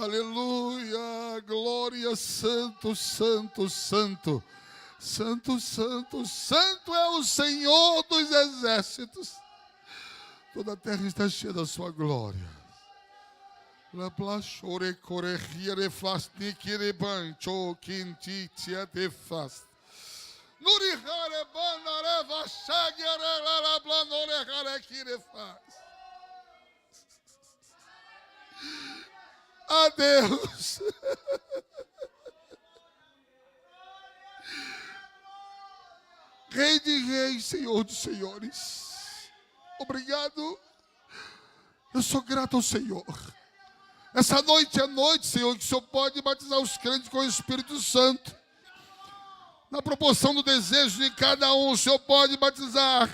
Aleluia, glória, santo, santo, santo. Santo, santo, santo é o Senhor dos exércitos. Toda a terra está cheia da sua glória. La plachore corregia de fast nikire bancho quinti tia de fast. Nurihare banare vachagere la blanore hare kire fast. Adeus. Rei de reis, Senhor dos senhores. Obrigado. Eu sou grato ao Senhor. Essa noite é noite, Senhor, que o Senhor pode batizar os crentes com o Espírito Santo. Na proporção do desejo de cada um, o Senhor pode batizar.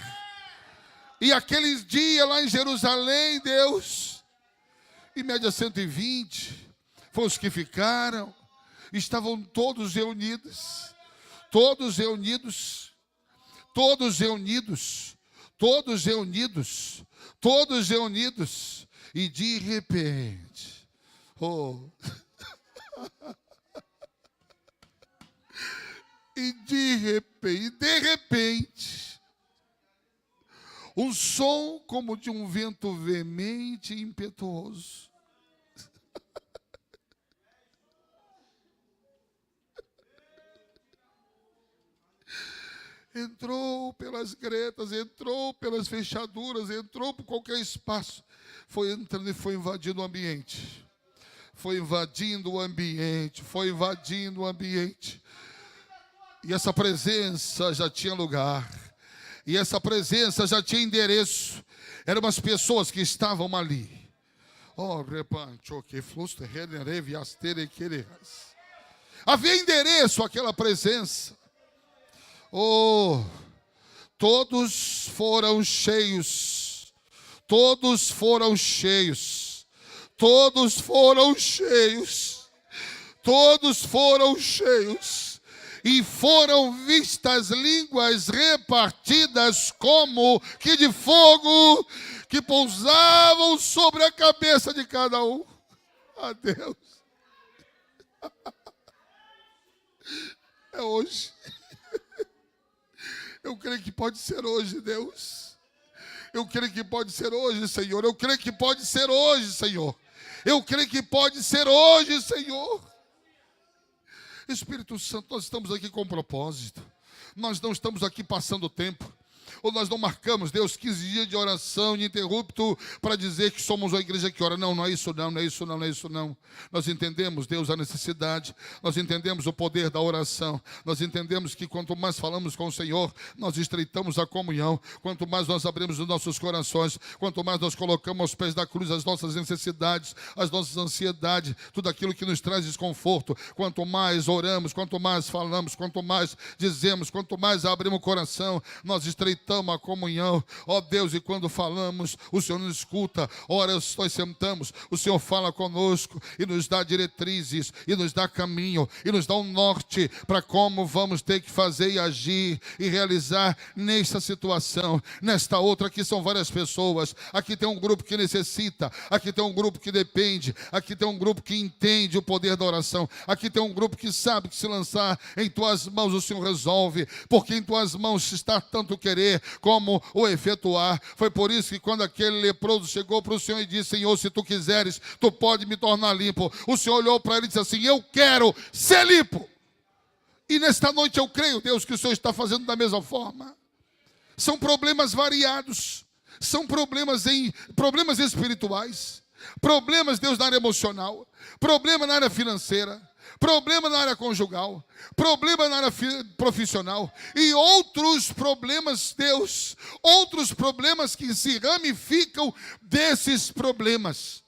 E aqueles dias lá em Jerusalém, Deus, em média 120, foram os que ficaram. Estavam todos reunidos. Todos reunidos. Todos reunidos. Todos reunidos. Todos reunidos. E de repente... E de repente, um som como de um vento veemente e impetuoso. Entrou pelas gretas, entrou pelas fechaduras, entrou por qualquer espaço. Foi entrando e foi invadindo o ambiente. Foi invadindo o ambiente, foi invadindo o ambiente. E essa presença já tinha lugar. E essa presença já tinha endereço. Eram umas pessoas que estavam ali. Havia endereço àquela presença. Todos foram cheios. Todos foram cheios. Todos foram cheios. Todos foram cheios. E foram vistas línguas repartidas como que de fogo, que pousavam sobre a cabeça de cada um. Adeus. É hoje. Eu creio que pode ser hoje, Deus. Eu creio que pode ser hoje, Senhor. Eu creio que pode ser hoje, Senhor. Eu creio que pode ser hoje, Senhor. Espírito Santo, nós estamos aqui com um propósito. Nós não estamos aqui passando tempo. Ou nós não marcamos, Deus, 15 dias de oração ininterrupto para dizer que somos uma igreja que ora. Não, não é isso não, não é isso não, não é isso não. Nós entendemos, Deus, a necessidade. Nós entendemos o poder da oração. Nós entendemos que quanto mais falamos com o Senhor, nós estreitamos a comunhão. Quanto mais nós abrimos os nossos corações, quanto mais nós colocamos aos pés da cruz as nossas necessidades, as nossas ansiedades, tudo aquilo que nos traz desconforto. Quanto mais oramos, quanto mais falamos, quanto mais dizemos, quanto mais abrimos o coração, nós estreitamos a comunhão, ó Deus, e quando falamos, o Senhor nos escuta. Ora, nós sentamos, o Senhor fala conosco e nos dá diretrizes, e nos dá caminho, e nos dá um norte para como vamos ter que fazer e agir e realizar nesta situação. Nesta outra, aqui são várias pessoas, aqui tem um grupo que necessita, aqui tem um grupo que depende, aqui tem um grupo que entende o poder da oração, aqui tem um grupo que sabe que se lançar em tuas mãos o Senhor resolve, porque em tuas mãos está tanto querer como o efetuar. Foi por isso que quando aquele leproso chegou para o Senhor e disse: Senhor, se tu quiseres, tu pode me tornar limpo. O Senhor olhou para ele e disse assim: eu quero ser limpo. E nesta noite eu creio, Deus, que o Senhor está fazendo da mesma forma. São problemas variados. São problemas espirituais. Problemas, Deus, na área emocional. Problema na área financeira. Problema na área conjugal, problema na área profissional e outros problemas, Deus, outros problemas que se ramificam desses problemas.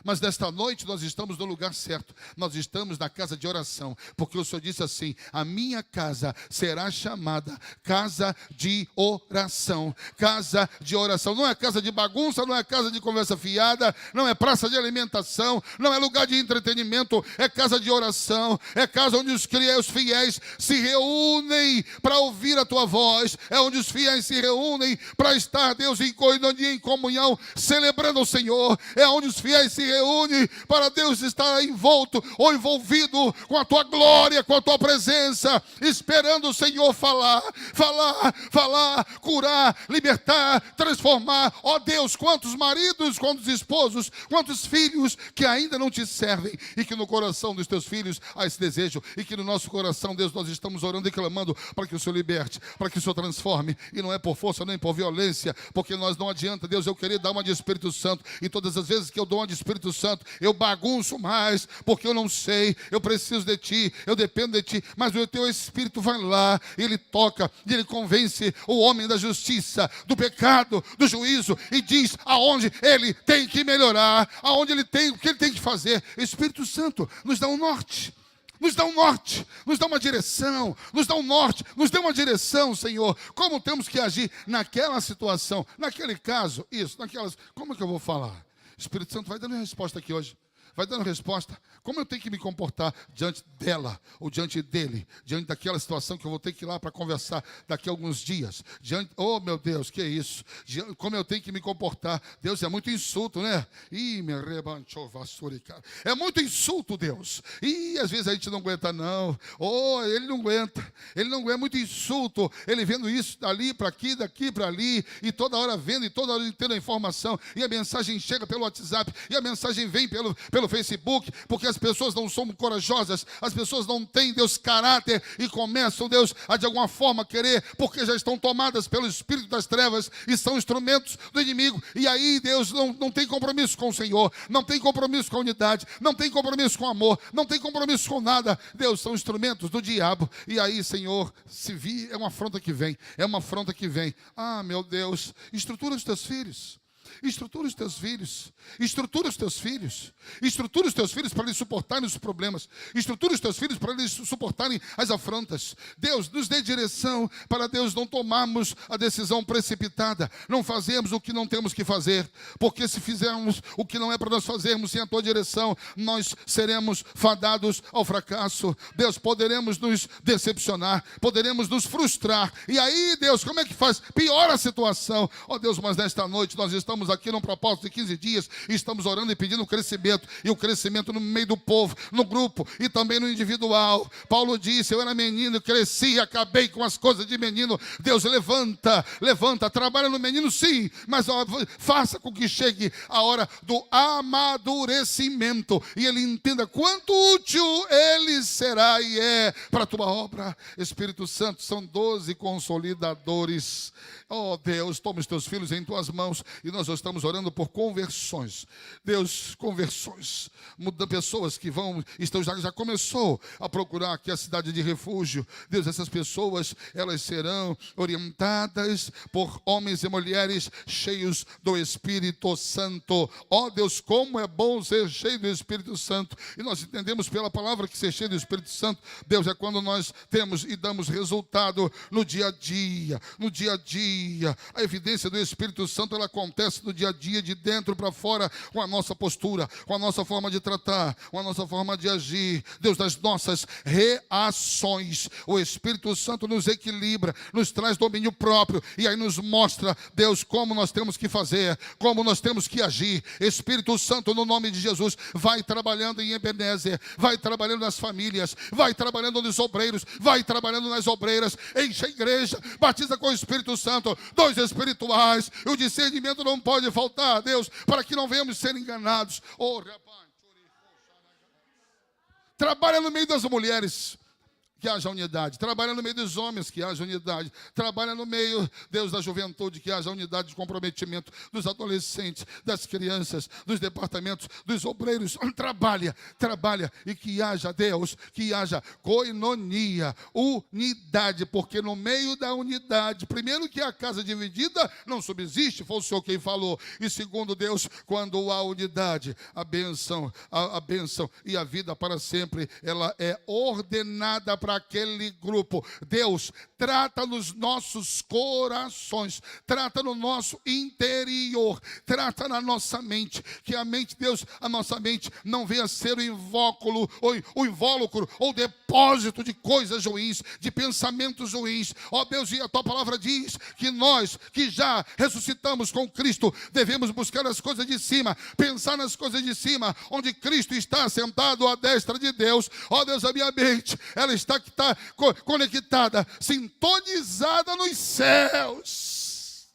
Mas nesta noite nós estamos no lugar certo, nós estamos na casa de oração, porque o Senhor disse assim: a minha casa será chamada casa de oração. Casa de oração, não é casa de bagunça, não é casa de conversa fiada, não é praça de alimentação, não é lugar de entretenimento, é casa de oração, é casa onde os fiéis se reúnem para ouvir a tua voz, é onde os fiéis se reúnem para estar, Deus, em comunhão, celebrando o Senhor, é onde os fiéis se reúne para Deus estar envolto ou envolvido com a tua glória, com a tua presença, esperando o Senhor falar, curar, libertar, transformar. Ó Deus, quantos maridos, quantos esposos, quantos filhos que ainda não te servem e que no coração dos teus filhos há esse desejo e que no nosso coração, Deus, nós estamos orando e clamando para que o Senhor liberte, para que o Senhor transforme, e não é por força nem por violência, porque nós não adianta, Deus, eu querer dar uma de Espírito Santo, e todas as vezes que eu dou uma de Espírito Santo, eu bagunço mais, porque eu não sei, eu preciso de Ti, eu dependo de Ti, mas o Teu Espírito vai lá, e Ele toca, e Ele convence o homem da justiça, do pecado, do juízo, e diz aonde ele tem que melhorar, aonde ele tem, o que ele tem que fazer. Espírito Santo nos dá um norte. Nos dá um norte, nos dá uma direção, nos dá um norte, nos dá uma direção, Senhor. Como temos que agir naquela situação, naquele caso, isso, naquelas. Como é que eu vou falar? Espírito Santo vai dando resposta aqui hoje. Vai dando resposta. Como eu tenho que me comportar diante dela, ou diante dele, diante daquela situação que eu vou ter que ir lá para conversar daqui a alguns dias. Oh, meu Deus, que é isso? Como eu tenho que me comportar? Deus, é muito insulto, né? Ih, me rebanchou vassoura, cara. É muito insulto, Deus. E às vezes a gente não aguenta, não. Oh, ele não aguenta. Ele não aguenta, é muito insulto. Ele vendo isso dali para aqui, daqui para ali, e toda hora vendo, e toda hora tendo a informação, e a mensagem chega pelo WhatsApp, e a mensagem vem pelo Facebook, porque as pessoas não são corajosas, as pessoas não têm, Deus, caráter, e começam, Deus, a de alguma forma querer, porque já estão tomadas pelo espírito das trevas, e são instrumentos do inimigo, e aí, Deus, não tem compromisso com o Senhor, não tem compromisso com a unidade, não tem compromisso com o amor, não tem compromisso com nada. Deus, são instrumentos do diabo, e aí, Senhor, se vir, é uma afronta que vem, ah, meu Deus, estrutura os teus filhos. Estrutura os teus filhos, estrutura os teus filhos, estrutura os teus filhos para eles suportarem os problemas, estrutura os teus filhos para eles suportarem as afrontas. Deus, nos dê direção para, Deus, não tomarmos a decisão precipitada, não fazermos o que não temos que fazer, porque se fizermos o que não é para nós fazermos sem a tua direção, nós seremos fadados ao fracasso. Deus, poderemos nos decepcionar, poderemos nos frustrar, e aí, Deus, como é que faz? Piora a situação. Ó Deus, mas nesta noite nós estamos aqui num propósito de 15 dias, e estamos orando e pedindo crescimento, e o crescimento no meio do povo, no grupo e também no individual. Paulo disse, eu era menino, cresci e acabei com as coisas de menino. Deus, levanta, trabalha no menino sim, mas faça com que chegue a hora do amadurecimento, e ele entenda quanto útil ele será e é para a tua obra. Espírito Santo, são 12 consolidadores. Oh Deus, toma os teus filhos em tuas mãos, e nós estamos orando por conversões. Deus, conversões. Muda pessoas que já começou a procurar aqui a cidade de refúgio. Deus, essas pessoas, elas serão orientadas por homens e mulheres cheios do Espírito Santo. Oh Deus, como é bom ser cheio do Espírito Santo. E nós entendemos pela palavra que ser cheio do Espírito Santo, Deus, é quando nós temos e damos resultado no dia a dia, A evidência do Espírito Santo, ela acontece no dia a dia, de dentro para fora, com a nossa postura, com a nossa forma de tratar, com a nossa forma de agir. Deus, das nossas reações. O Espírito Santo nos equilibra, nos traz domínio próprio, e aí nos mostra, Deus, como nós temos que fazer, como nós temos que agir. Espírito Santo, no nome de Jesus, vai trabalhando em Ebenezer, vai trabalhando nas famílias, vai trabalhando nos obreiros, vai trabalhando nas obreiras. Enche a igreja, batiza com o Espírito Santo, dons espirituais, o discernimento não pode faltar, Deus, para que não venhamos ser enganados. Oh, trabalha no meio das mulheres, que haja unidade. Trabalha no meio dos homens, que haja unidade. Trabalha no meio, Deus, da juventude, que haja unidade de comprometimento, dos adolescentes, das crianças, dos departamentos, dos obreiros. Trabalha, e que haja, Deus, que haja koinonia, unidade, porque no meio da unidade, primeiro, que a casa dividida não subsiste, foi o Senhor quem falou, e segundo, Deus, quando há unidade, a bênção e a vida para sempre, ela é ordenada para para aquele grupo. Deus, trata nos nossos corações, trata no nosso interior, trata na nossa mente, que a mente, Deus, a nossa mente não venha a ser o invólucro ou depósito de coisas ruins, de pensamentos ruins. Ó Deus, e a tua palavra diz que nós, que já ressuscitamos com Cristo, devemos buscar as coisas de cima, pensar nas coisas de cima, onde Cristo está sentado à destra de Deus. Ó Deus, a minha mente, ela está conectada, sintonizada nos céus.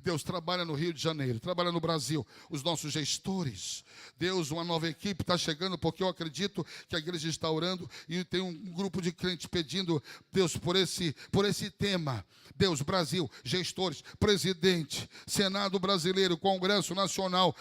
Deus, trabalha no Rio de Janeiro, trabalha no Brasil, os nossos gestores. Deus, uma nova equipe está chegando, porque eu acredito que a igreja está orando e tem um grupo de crentes pedindo, Deus, por esse tema. Deus, Brasil, gestores, presidente, Senado brasileiro, Congresso Nacional,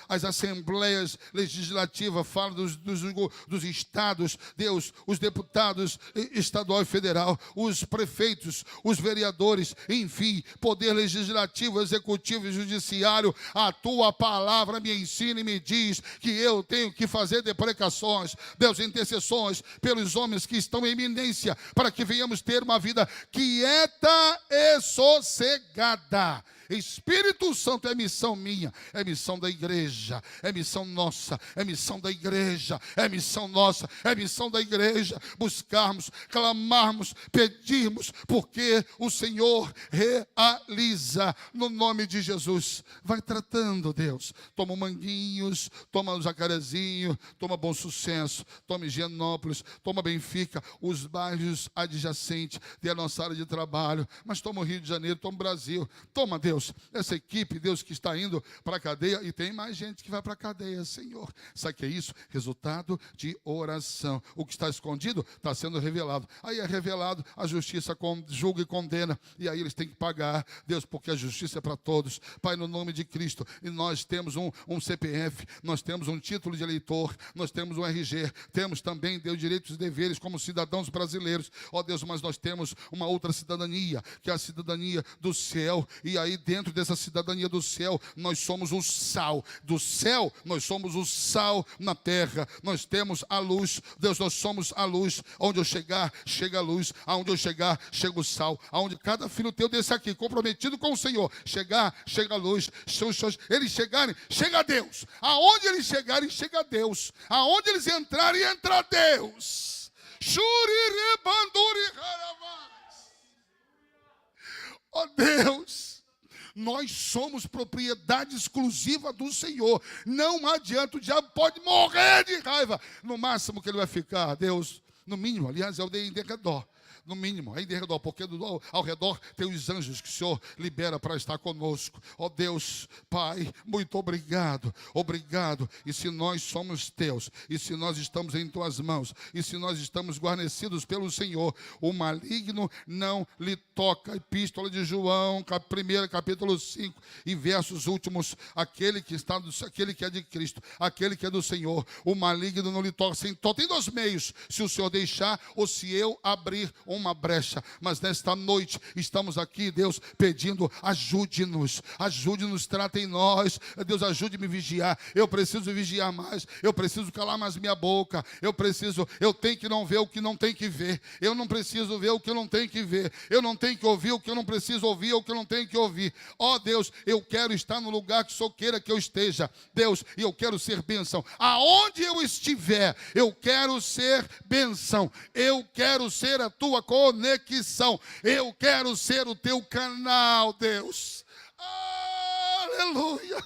as assembleias legislativas, fala dos estados, Deus, os deputados estadual e federal, os prefeitos, os vereadores, enfim, poder legislativo, executivo e judiciário. A tua palavra me ensina e me diz que eu tenho que fazer deprecações, Deus, intercessões pelos homens que estão em eminência, para que venhamos ter uma vida quieta e sossegada. Espírito Santo, é missão minha, é missão da igreja, é missão nossa, é missão da igreja, é missão nossa, é missão da igreja, buscarmos, clamarmos, pedirmos, porque o Senhor realiza, no nome de Jesus. Vai tratando, Deus, toma o Manguinhos, toma o Jacarezinho, toma Bom Sucesso, toma Higienópolis, toma Benfica, os bairros adjacentes da nossa área de trabalho, mas toma o Rio de Janeiro, toma o Brasil, toma, Deus, essa equipe, Deus, que está indo para a cadeia, e tem mais gente que vai para a cadeia, Senhor. Sabe o que é isso? Resultado de oração. O que está escondido está sendo revelado. Aí é revelado, a justiça julga e condena, e aí eles têm que pagar, Deus, porque a justiça é para todos. Pai, no nome de Cristo, e nós temos um CPF, nós temos um título de eleitor, nós temos um RG, temos também, Deus, direitos e deveres como cidadãos brasileiros, ó Deus, mas nós temos uma outra cidadania, que é a cidadania do céu, e aí dentro dessa cidadania do céu, nós somos o sal do céu, nós somos o sal na terra, nós temos a luz, Deus, nós somos a luz. Onde eu chegar, chega a luz, aonde eu chegar, chega o sal, aonde cada filho teu desse aqui, comprometido com o Senhor, chegar, chega a luz, eles chegarem, chega a Deus, aonde eles chegarem, chega a Deus, aonde eles entrarem, entra Deus. Ó Deus, nós somos propriedade exclusiva do Senhor. Não adianta, o diabo pode morrer de raiva. No máximo que ele vai ficar, Deus, no mínimo, aliás, é o de redor. No mínimo, aí de redor, porque ao redor tem os anjos que o Senhor libera para estar conosco. Ó Deus, Pai, muito obrigado, obrigado. E se nós somos teus, e se nós estamos em tuas mãos, e se nós estamos guarnecidos pelo Senhor, o maligno não lhe toca. Epístola de João, 1 capítulo 5, e versos últimos, aquele que é de Cristo, aquele que é do Senhor, o maligno não lhe toca. Só tem dois meios, se o Senhor deixar ou se eu abrir uma brecha. Mas nesta noite estamos aqui, Deus, pedindo, ajude-nos, trata em nós, Deus, ajude-me a vigiar. Eu preciso vigiar mais, eu preciso calar mais minha boca, eu tenho que não ver o que não tem que ver, eu não preciso ver o que eu não tenho que ver, eu não tenho que ouvir o que eu não preciso ouvir, o que eu não tenho que ouvir. Ó Deus, eu quero estar no lugar que o Senhor queira que eu esteja, Deus, e eu quero ser bênção. Aonde eu estiver, eu quero ser bênção, eu quero ser a tua conexão, eu quero ser o teu canal, Deus. Aleluia.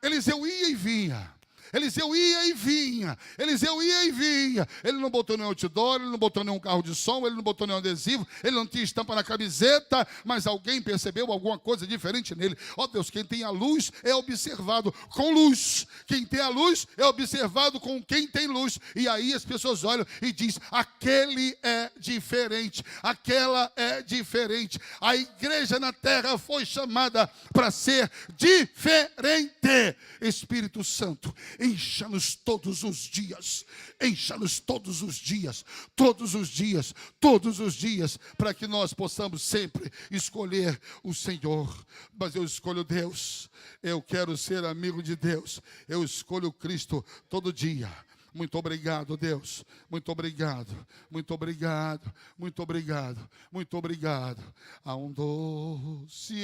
Eliseu ia e vinha. Eliseu ia e vinha, Eliseu ia e vinha. Ele não botou nenhum outdoor, ele não botou nenhum carro de som, ele não botou nenhum adesivo, ele não tinha estampa na camiseta, mas alguém percebeu alguma coisa diferente nele. Ó Deus, quem tem a luz é observado com luz. Quem tem a luz é observado com quem tem luz. E aí as pessoas olham e dizem, aquele é diferente, aquela é diferente. A igreja na terra foi chamada para ser diferente. Espírito Santo, Encha-nos todos os dias. Encha-nos todos os dias. Todos os dias. Todos os dias. Para que nós possamos sempre escolher o Senhor. Mas eu escolho Deus. Eu quero ser amigo de Deus. Eu escolho Cristo todo dia. Muito obrigado, Deus. Muito obrigado. Muito obrigado. Muito obrigado. Muito obrigado. Há um doce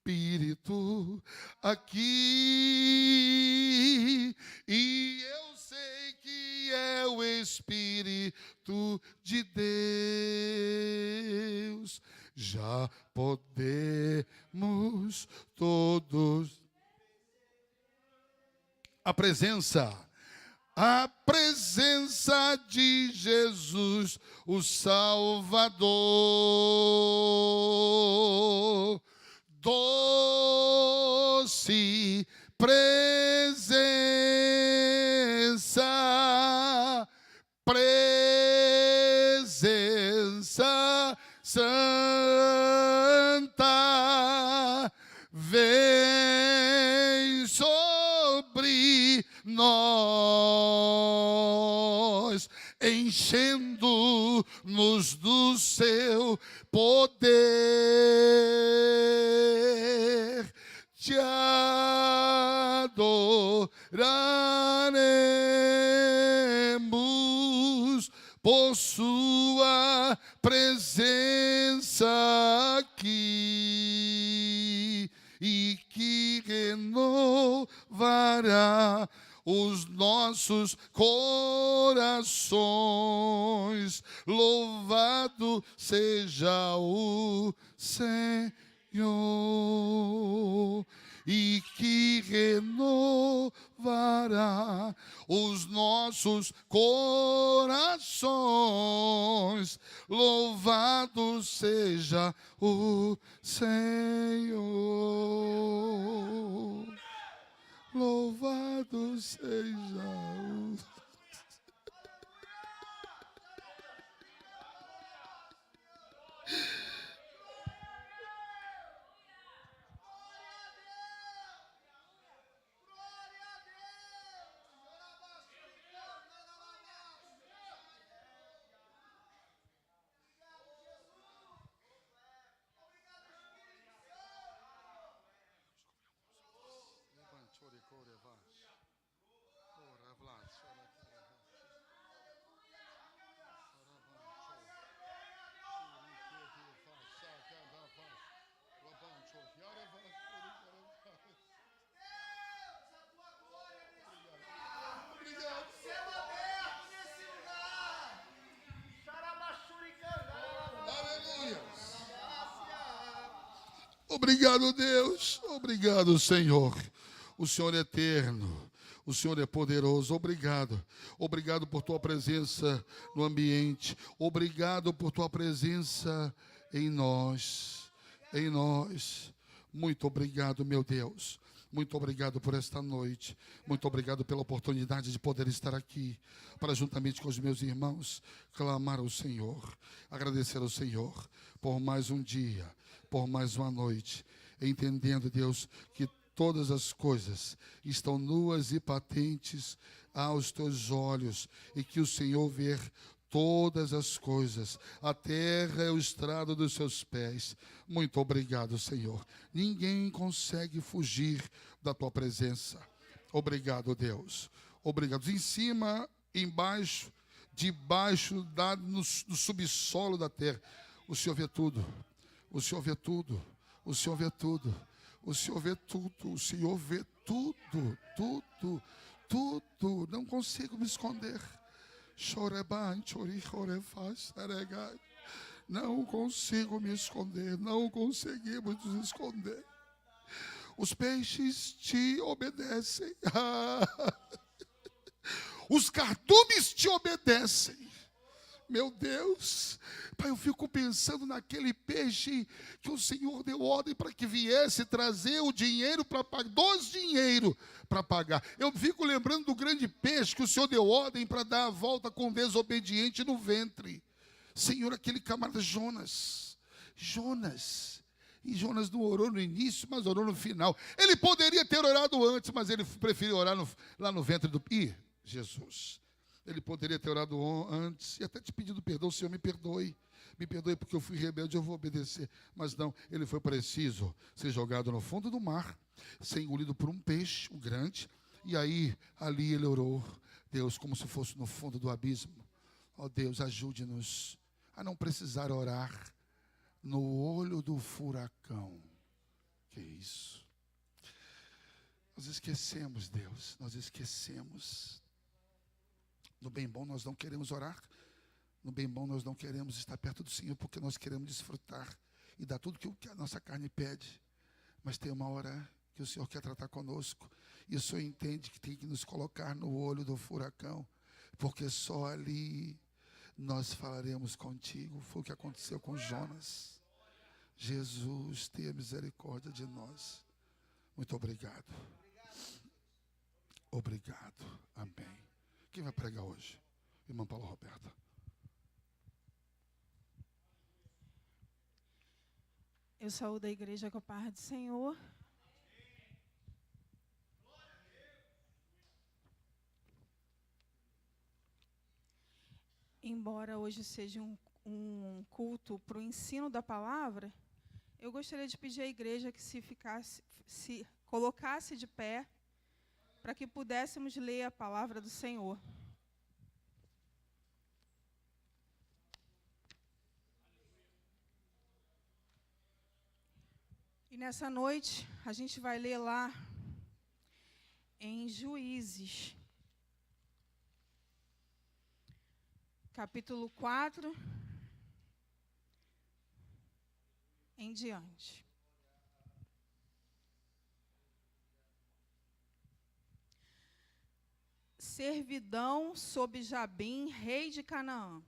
Espírito aqui. E eu sei que é o Espírito de Deus. Já podemos todos. A presença de Jesus, o Salvador. Doce presença, presença santa, vem sobre nós, enchendo-nos do seu poder. Te adoraremos por sua presença aqui, e que renovará os nossos corações. Louvado seja o Senhor, e que renovará os nossos corações. Louvado seja o Senhor. Louvado seja o... Obrigado, Deus. Obrigado, Senhor. O Senhor é eterno. O Senhor é poderoso. Obrigado. Obrigado por tua presença no ambiente. Obrigado por tua presença em nós. Em nós. Muito obrigado, meu Deus. Muito obrigado por esta noite. Muito obrigado pela oportunidade de poder estar aqui para, juntamente com os meus irmãos, clamar ao Senhor, agradecer ao Senhor por mais um dia, por mais uma noite, entendendo, Deus, que todas as coisas estão nuas e patentes aos teus olhos, e que o Senhor vê todas as coisas. A terra é o estrado dos seus pés. Muito obrigado, Senhor. Ninguém consegue fugir da tua presença. Obrigado, Deus. Obrigado. Em cima, embaixo, debaixo, no subsolo da terra, o Senhor vê tudo. O Senhor vê tudo. O Senhor vê tudo. O Senhor vê tudo. O Senhor vê tudo. Tudo. Tudo. Não consigo me esconder. Não consigo me esconder. Não conseguimos nos esconder. Os peixes te obedecem. Os cardumes te obedecem. Meu Deus, Pai, eu fico pensando naquele peixe que o Senhor deu ordem para que viesse trazer o dinheiro para pagar, 2 dinheiros para pagar. Eu fico lembrando do grande peixe que o Senhor deu ordem para dar a volta com o desobediente no ventre. Senhor, aquele camarada Jonas, E Jonas não orou no início, mas orou no final. Ele poderia ter orado antes, mas ele preferiu orar lá no ventre do... Jesus. Ele poderia ter orado antes e até te pedido perdão. Senhor, me perdoe. Me perdoe porque eu fui rebelde, eu vou obedecer. Mas não, ele foi preciso ser jogado no fundo do mar, ser engolido por um peixe, um grande. E aí, ali ele orou. Deus, como se fosse no fundo do abismo. Ó Deus, ajude-nos a não precisar orar no olho do furacão. Que isso? Nós esquecemos, Deus, nós esquecemos. No bem bom nós não queremos orar. No bem bom nós não queremos estar perto do Senhor, porque nós queremos desfrutar e dar tudo que a nossa carne pede. Mas tem uma hora que o Senhor quer tratar conosco. E o Senhor entende que tem que nos colocar no olho do furacão, porque só ali nós falaremos contigo. Foi o que aconteceu com Jonas. Jesus, tenha misericórdia de nós. Muito obrigado. Obrigado. Amém. Quem vai pregar hoje? Irmã Paula Roberta. Eu saúdo a igreja com a paz do Senhor. Embora hoje seja um culto para o ensino da palavra, eu gostaria de pedir à igreja que se colocasse de pé, para que pudéssemos ler a palavra do Senhor. E nessa noite, a gente vai ler lá em Juízes, capítulo 4, em diante. Servidão sob Jabim, rei de Canaã.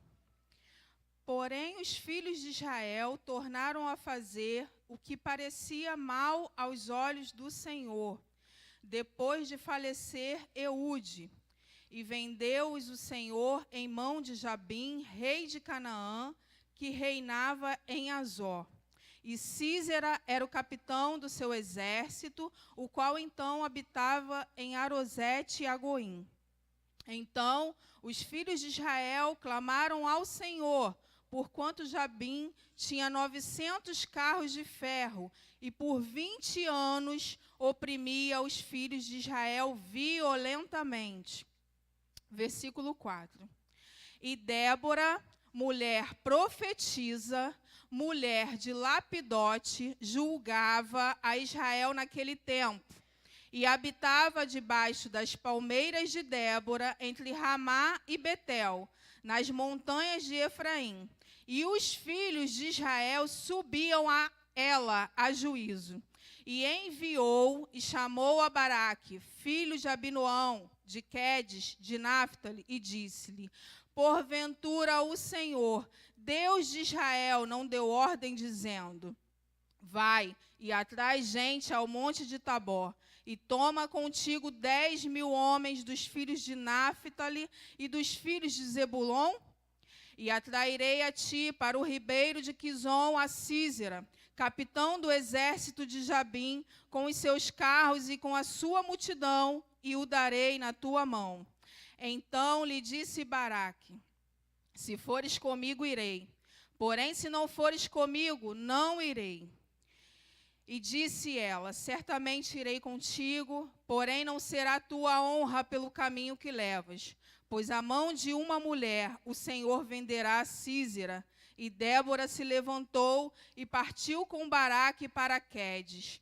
Porém, os filhos de Israel tornaram a fazer o que parecia mal aos olhos do Senhor, depois de falecer Eude, e vendeu-os o Senhor em mão de Jabim, rei de Canaã, que reinava em Azor. E Sísera era o capitão do seu exército, o qual então habitava em Arosete e Agoim. Então os filhos de Israel clamaram ao Senhor, porquanto Jabim tinha 900 carros de ferro, e por 20 anos oprimia os filhos de Israel violentamente. Versículo 4. E Débora, mulher profetisa, mulher de Lapidote, julgava a Israel naquele tempo, e habitava debaixo das palmeiras de Débora, entre Ramá e Betel, nas montanhas de Efraim. E os filhos de Israel subiam a ela a juízo. E enviou e chamou a Baraque, filho de Abinoão, de Quedes, de Naphtali, e disse-lhe: porventura o Senhor, Deus de Israel, não deu ordem, dizendo: vai e atrai gente ao monte de Tabor, e toma contigo 10.000 homens dos filhos de Naphtali e dos filhos de Zebulon? E atrairei a ti para o ribeiro de Quizon a Sísera, capitão do exército de Jabim, com os seus carros e com a sua multidão, e o darei na tua mão. Então lhe disse Baraque: se fores comigo, irei. Porém, se não fores comigo, não irei. E disse ela: certamente irei contigo, porém não será tua honra pelo caminho que levas, pois a mão de uma mulher o Senhor venderá a Sísera. E Débora se levantou e partiu com Baraque para Quedes.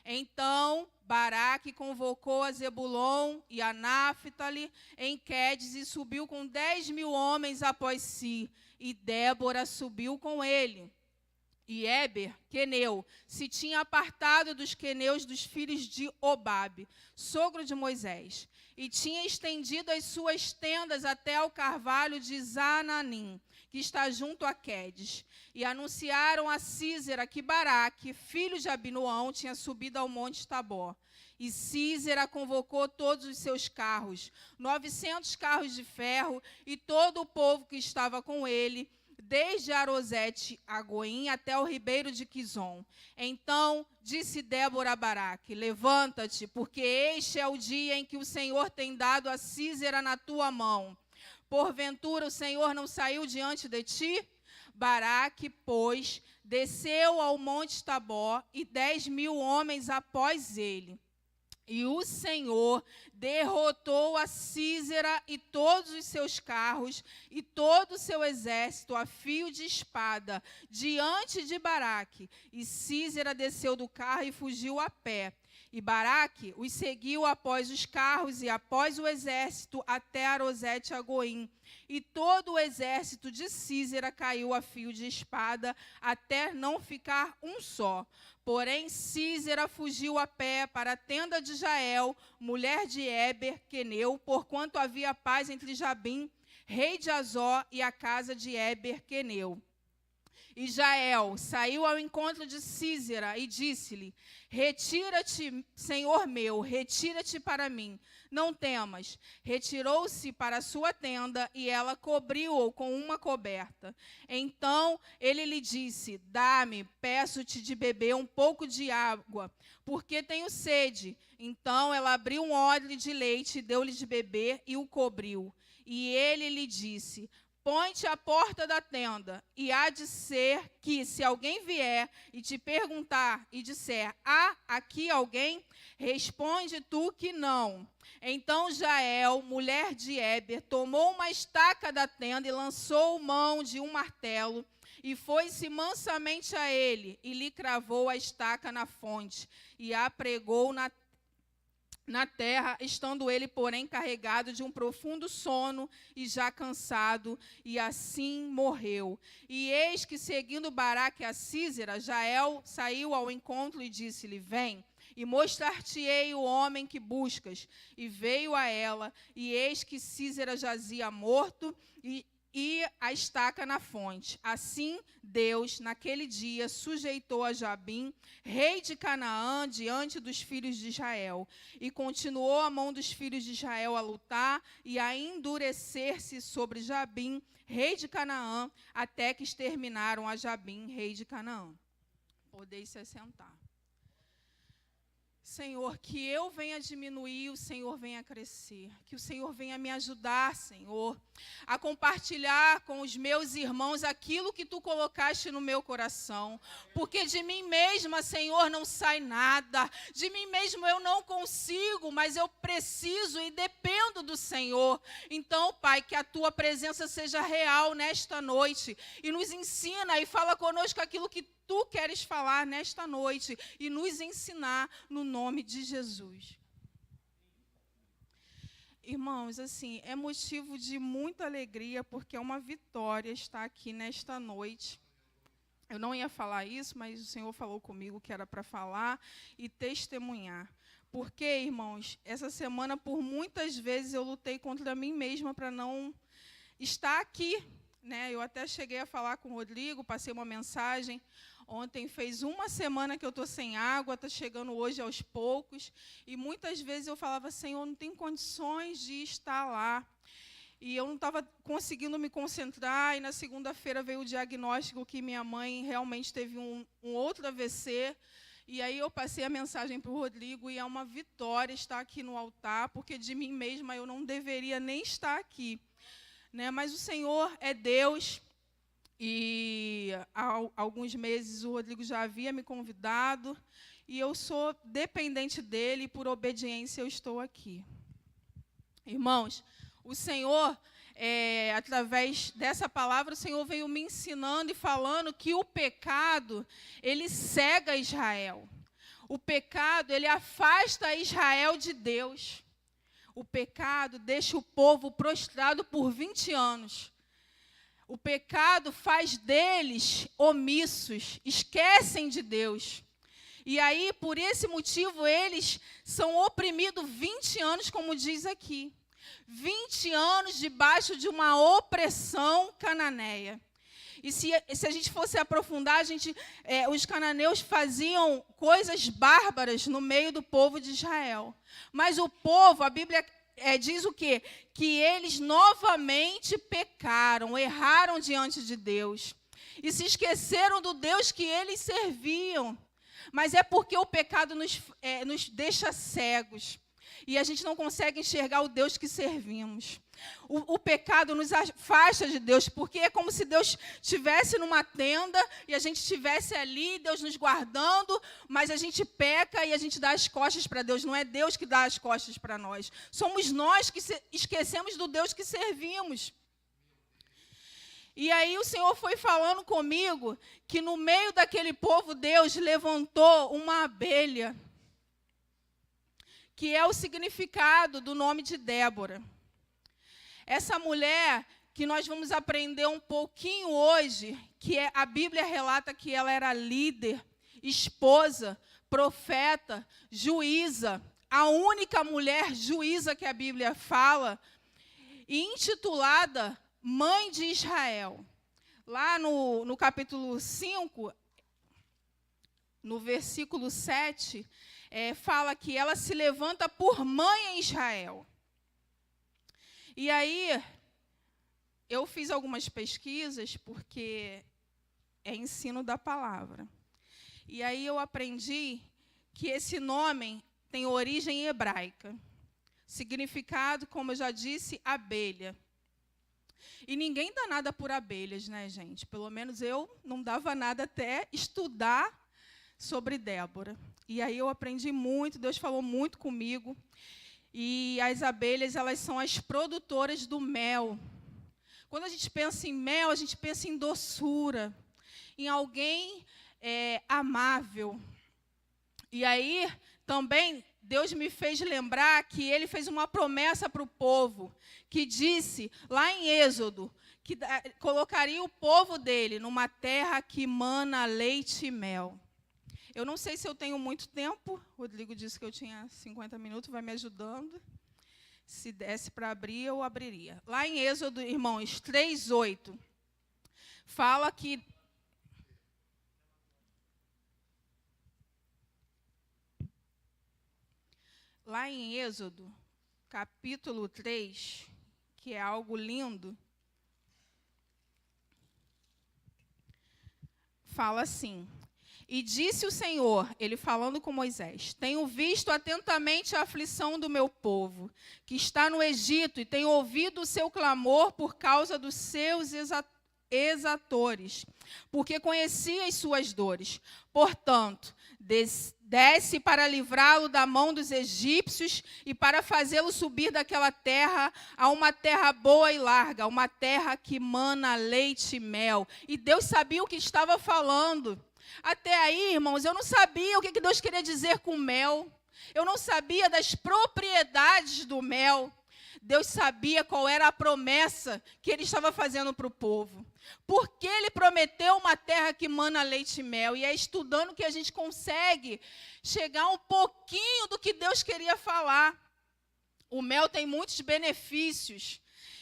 Então Baraque convocou a Zebulon e a Naphtali em Quedes e subiu com 10.000 homens após si, e Débora subiu com ele. E Éber, queneu, se tinha apartado dos queneus dos filhos de Obabe, sogro de Moisés, e tinha estendido as suas tendas até ao carvalho de Zananim, que está junto a Quedes. E anunciaram a Sísera que Baraque, filho de Abinoão, tinha subido ao monte Tabor. E Sísera convocou todos os seus carros, 900 carros de ferro, e todo o povo que estava com ele, desde Arosete a Goim até o ribeiro de Quizon. Então disse Débora a Baraque: levanta-te, porque este é o dia em que o Senhor tem dado a Sísera na tua mão. Porventura o Senhor não saiu diante de ti? Baraque, pois, desceu ao monte Tabó, e 10.000 homens após ele. E o Senhor derrotou a Sísera e todos os seus carros e todo o seu exército a fio de espada diante de Baraque. E Sísera desceu do carro e fugiu a pé. E Baraque os seguiu após os carros e após o exército até Arosete a Goim. E todo o exército de Sísera caiu a fio de espada até não ficar um só. Porém, Sísera fugiu a pé para a tenda de Jael, mulher de Éber, queneu, porquanto havia paz entre Jabim, rei de Azó, e a casa de Éber, queneu. E Jael saiu ao encontro de Sísera e disse-lhe: retira-te, senhor meu, retira-te para mim, não temas. Retirou-se para a sua tenda e ela cobriu-o com uma coberta. Então ele lhe disse: dá-me, peço-te de beber um pouco de água, porque tenho sede. Então ela abriu um odre de leite, deu-lhe de beber e o cobriu. E ele lhe disse: põe-te à porta da tenda, e há de ser que, se alguém vier e te perguntar e disser: há aqui alguém? Responde tu que não. Então Jael, mulher de Éber, tomou uma estaca da tenda e lançou mão de um martelo, e foi-se mansamente a ele, e lhe cravou a estaca na fonte, e a pregou na terra, estando ele, porém, carregado de um profundo sono e já cansado, e assim morreu. E eis que, seguindo Baraque a Sísera, Jael saiu ao encontro e disse-lhe: vem, e mostrar-te-ei o homem que buscas. E veio a ela, e eis que Sísera jazia morto, e a estaca na fonte. Assim, Deus, naquele dia, sujeitou a Jabim, rei de Canaã, diante dos filhos de Israel. E continuou a mão dos filhos de Israel a lutar e a endurecer-se sobre Jabim, rei de Canaã, até que exterminaram a Jabim, rei de Canaã. Podeis se assentar. Senhor, que eu venha diminuir, o Senhor venha crescer. Que o Senhor venha me ajudar, Senhor, a compartilhar com os meus irmãos aquilo que Tu colocaste no meu coração. Porque de mim mesma, Senhor, não sai nada. De mim mesmo eu não consigo, mas eu preciso e dependo do Senhor. Então, Pai, que a Tua presença seja real nesta noite. E nos ensina e fala conosco aquilo que Tu queres falar nesta noite e nos ensinar no nome de Jesus. Irmãos, assim, é motivo de muita alegria, porque é uma vitória estar aqui nesta noite. Eu não ia falar isso, mas o Senhor falou comigo que era para falar e testemunhar. Porque, irmãos, essa semana, por muitas vezes, eu lutei contra mim mesma para não estar aqui, né? Eu até cheguei a falar com o Rodrigo, passei uma mensagem. Ontem fez uma semana que eu estou sem água, está chegando hoje aos poucos. E muitas vezes eu falava: Senhor, não tem condições de estar lá. E eu não estava conseguindo me concentrar. E na segunda-feira veio o diagnóstico que minha mãe realmente teve um outro AVC. E aí eu passei a mensagem para o Rodrigo, e é uma vitória estar aqui no altar, porque de mim mesma eu não deveria nem estar aqui, né? Mas o Senhor é Deus. E há alguns meses o Rodrigo já havia me convidado, e eu sou dependente dele, e por obediência eu estou aqui. Irmãos, o Senhor, através dessa palavra, o Senhor veio me ensinando e falando que o pecado, ele cega Israel. O pecado, ele afasta Israel de Deus. O pecado deixa o povo prostrado por 20 anos. O pecado faz deles omissos, esquecem de Deus. E aí, por esse motivo, eles são oprimidos 20 anos, como diz aqui. 20 anos debaixo de uma opressão cananeia. E se a gente fosse aprofundar, os cananeus faziam coisas bárbaras no meio do povo de Israel. Mas o povo, a Bíblia diz o quê? Que eles novamente pecaram, erraram diante de Deus. E se esqueceram do Deus que eles serviam. Mas é porque o pecado nos deixa cegos. E a gente não consegue enxergar o Deus que servimos. O pecado nos afasta de Deus, porque é como se Deus estivesse numa tenda e a gente estivesse ali, Deus nos guardando, mas a gente peca e a gente dá as costas para Deus. Não é Deus que dá as costas para nós. Somos nós que esquecemos do Deus que servimos. E aí o Senhor foi falando comigo que no meio daquele povo Deus levantou uma abelha, que é o significado do nome de Débora. Essa mulher que nós vamos aprender um pouquinho hoje, que a Bíblia relata que ela era líder, esposa, profeta, juíza, a única mulher juíza que a Bíblia fala, e intitulada Mãe de Israel. Lá no capítulo 5, no versículo 7, fala que ela se levanta por mãe em Israel. E aí, eu fiz algumas pesquisas, porque é ensino da palavra. E aí eu aprendi que esse nome tem origem hebraica. Significado, como eu já disse, abelha. E ninguém dá nada por abelhas, né, gente? Pelo menos eu não dava nada até estudar sobre Débora. E aí eu aprendi muito, Deus falou muito comigo. E as abelhas, elas são as produtoras do mel. Quando a gente pensa em mel, a gente pensa em doçura, em alguém amável. E aí, também, Deus me fez lembrar que Ele fez uma promessa para o povo, que disse, lá em Êxodo, que colocaria o povo dele numa terra que mana leite e mel. Eu não sei se eu tenho muito tempo. O Rodrigo disse que eu tinha 50 minutos, vai me ajudando. Se desse para abrir, eu abriria. Lá em Êxodo, irmãos, 3:8, fala que... Lá em Êxodo, capítulo 3, que é algo lindo, fala assim: e disse o Senhor, ele falando com Moisés, tenho visto atentamente a aflição do meu povo, que está no Egito, e tenho ouvido o seu clamor por causa dos seus exatores, porque conheci as suas dores. Portanto, desce para livrá-lo da mão dos egípcios e para fazê-lo subir daquela terra a uma terra boa e larga, uma terra que mana leite e mel. E Deus sabia o que estava falando. Até aí, irmãos, eu não sabia o que Deus queria dizer com mel. Eu não sabia das propriedades do mel. Deus sabia qual era a promessa que Ele estava fazendo para o povo. Porque Ele prometeu uma terra que mana leite e mel. E é estudando que a gente consegue chegar um pouquinho do que Deus queria falar. O mel tem muitos benefícios.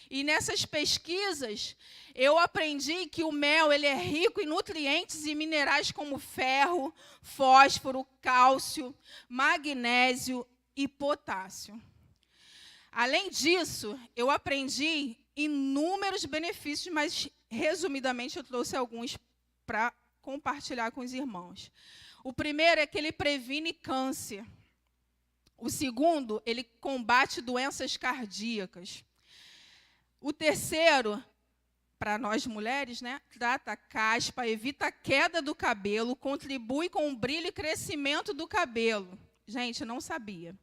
E nessas pesquisas, eu aprendi que o mel ele é rico em nutrientes e minerais como ferro, fósforo, cálcio, magnésio e potássio. Além disso, eu aprendi inúmeros benefícios, mas, resumidamente, eu trouxe alguns para compartilhar com os irmãos. O primeiro é que ele previne câncer. O segundo, ele combate doenças cardíacas. O terceiro, para nós mulheres, né, trata a caspa, evita a queda do cabelo, contribui com o brilho e crescimento do cabelo. Gente, não sabia.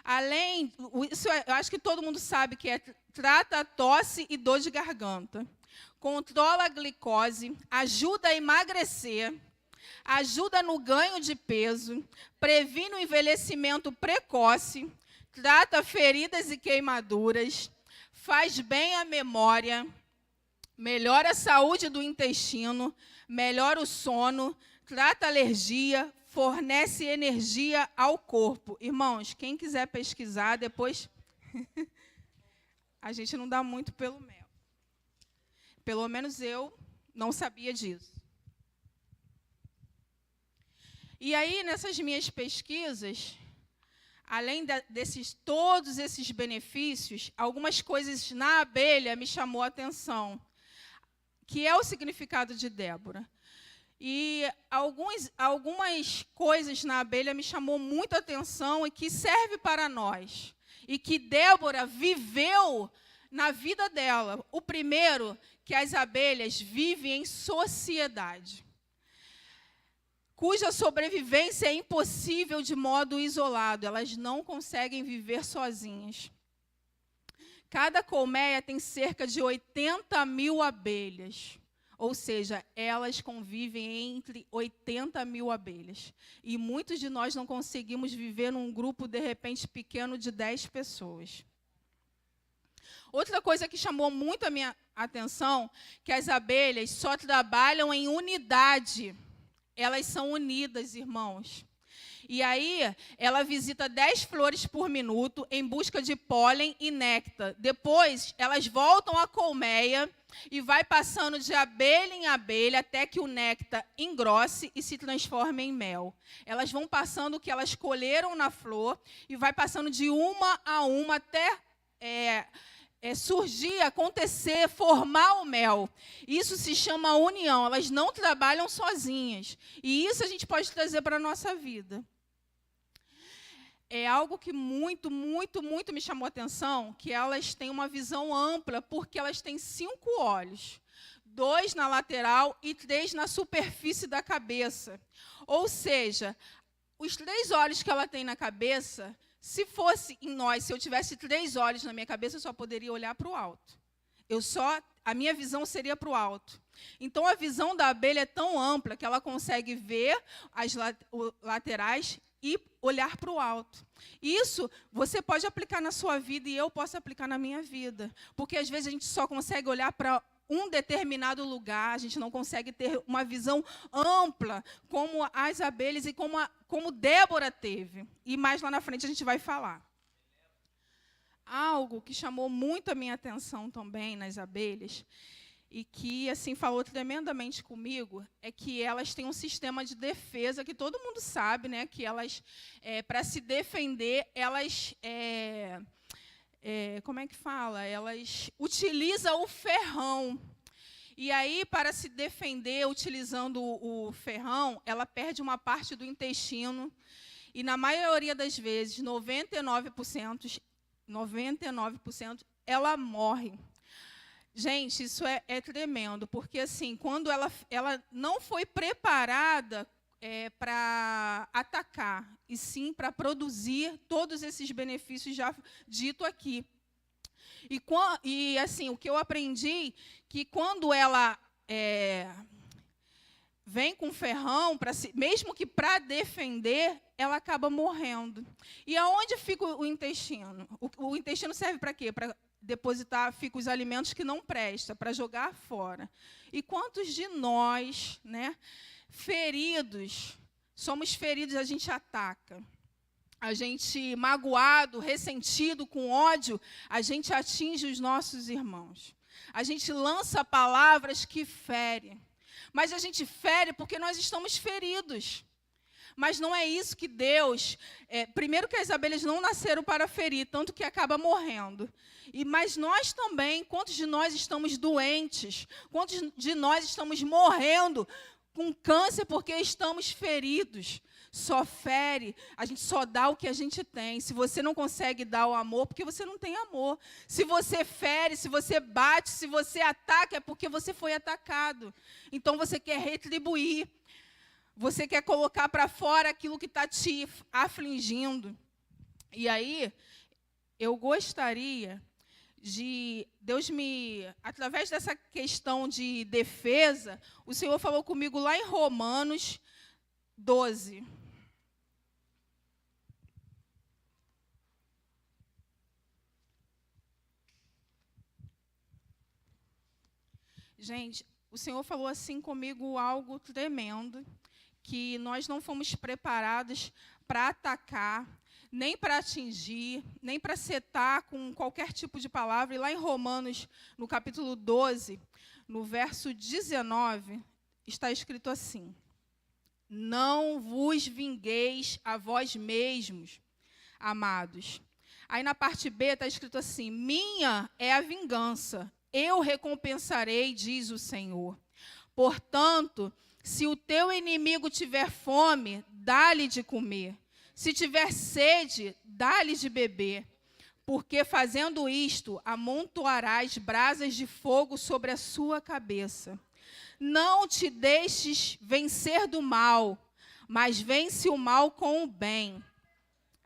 Além, isso eu acho que todo mundo sabe que trata a tosse e dor de garganta, controla a glicose, ajuda a emagrecer, ajuda no ganho de peso, previne o envelhecimento precoce, trata feridas e queimaduras, faz bem à memória, melhora a saúde do intestino, melhora o sono, trata alergia, fornece energia ao corpo. Irmãos, quem quiser pesquisar, depois... a gente não dá muito pelo mel. Pelo menos eu não sabia disso. E aí, nessas minhas pesquisas, além desses todos esses benefícios, algumas coisas na abelha me chamou a atenção, que é o significado de Débora. E algumas coisas na abelha me chamou muito a atenção e que serve para nós. E que Débora viveu na vida dela. O primeiro, que as abelhas vivem em sociedade, cuja sobrevivência é impossível de modo isolado. Elas não conseguem viver sozinhas. Cada colmeia tem cerca de 80 mil abelhas. Ou seja, elas convivem entre 80 mil abelhas. E muitos de nós não conseguimos viver num grupo, de repente, pequeno de 10 pessoas. Outra coisa que chamou muito a minha atenção, que as abelhas só trabalham em unidade. Elas são unidas, irmãos. E aí, ela visita 10 flores por minuto em busca de pólen e néctar. Depois, elas voltam à colmeia e vai passando de abelha em abelha até que o néctar engrosse e se transforme em mel. Elas vão passando o que elas colheram na flor e vai passando de uma a uma até surgir, acontecer, formar o mel. Isso se chama união. Elas não trabalham sozinhas. E isso a gente pode trazer para a nossa vida. É algo que muito me chamou a atenção, que elas têm uma visão ampla, porque elas têm 5 olhos, 2 na lateral e 3 na superfície da cabeça. Ou seja, os 3 olhos que ela tem na cabeça, se fosse em nós, se eu tivesse 3 olhos na minha cabeça, eu só poderia olhar para o alto. A minha visão seria para o alto. Então, a visão da abelha é tão ampla que ela consegue ver as laterais e olhar para o alto. Isso você pode aplicar na sua vida e eu posso aplicar na minha vida. Porque, às vezes, a gente só consegue olhar para um determinado lugar, a gente não consegue ter uma visão ampla, como as abelhas e como Débora teve. E mais lá na frente a gente vai falar. Algo que chamou muito a minha atenção também nas abelhas, e que assim falou tremendamente comigo, é que elas têm um sistema de defesa que todo mundo sabe, né? Que elas, para se defender, elas, como é que fala? Elas utilizam o ferrão. E aí, para se defender, utilizando o ferrão, ela perde uma parte do intestino. E na maioria das vezes, 99%, ela morre. Gente, isso é tremendo, porque assim, quando ela não foi preparada para atacar, e sim para produzir todos esses benefícios já dito aqui. E assim, o que eu aprendi, que quando ela vem com ferrão, mesmo que para defender, ela acaba morrendo. E aonde fica o intestino? O intestino serve para quê? Para depositar, fica os alimentos que não prestam, para jogar fora. E quantos de nós, né, feridos, somos feridos, a gente ataca. A gente, magoado, ressentido, com ódio, a gente atinge os nossos irmãos. A gente lança palavras que ferem. Mas a gente fere porque nós estamos feridos. Mas não é isso que Deus... primeiro que as abelhas não nasceram para ferir, tanto que acaba morrendo. Mas nós também, quantos de nós estamos doentes? Quantos de nós estamos morrendo com câncer porque estamos feridos? Só fere, a gente só dá o que a gente tem. Se você não consegue dar o amor, porque você não tem amor. Se você fere, se você bate, se você ataca, é porque você foi atacado. Então você quer retribuir. Você quer colocar para fora aquilo que está te afligindo. E aí, eu gostaria de Deus através dessa questão de defesa, o Senhor falou comigo lá em Romanos 12. Gente, o Senhor falou assim comigo algo tremendo, que nós não fomos preparados para atacar, nem para atingir, nem para setar com qualquer tipo de palavra. E lá em Romanos, no capítulo 12, no verso 19, está escrito assim: não vos vingueis a vós mesmos, amados. Aí na parte B está escrito assim: minha é a vingança, eu recompensarei, diz o Senhor. Portanto, se o teu inimigo tiver fome, dá-lhe de comer. Se tiver sede, dá-lhe de beber. Porque fazendo isto, amontoarás brasas de fogo sobre a sua cabeça. Não te deixes vencer do mal, mas vence o mal com o bem.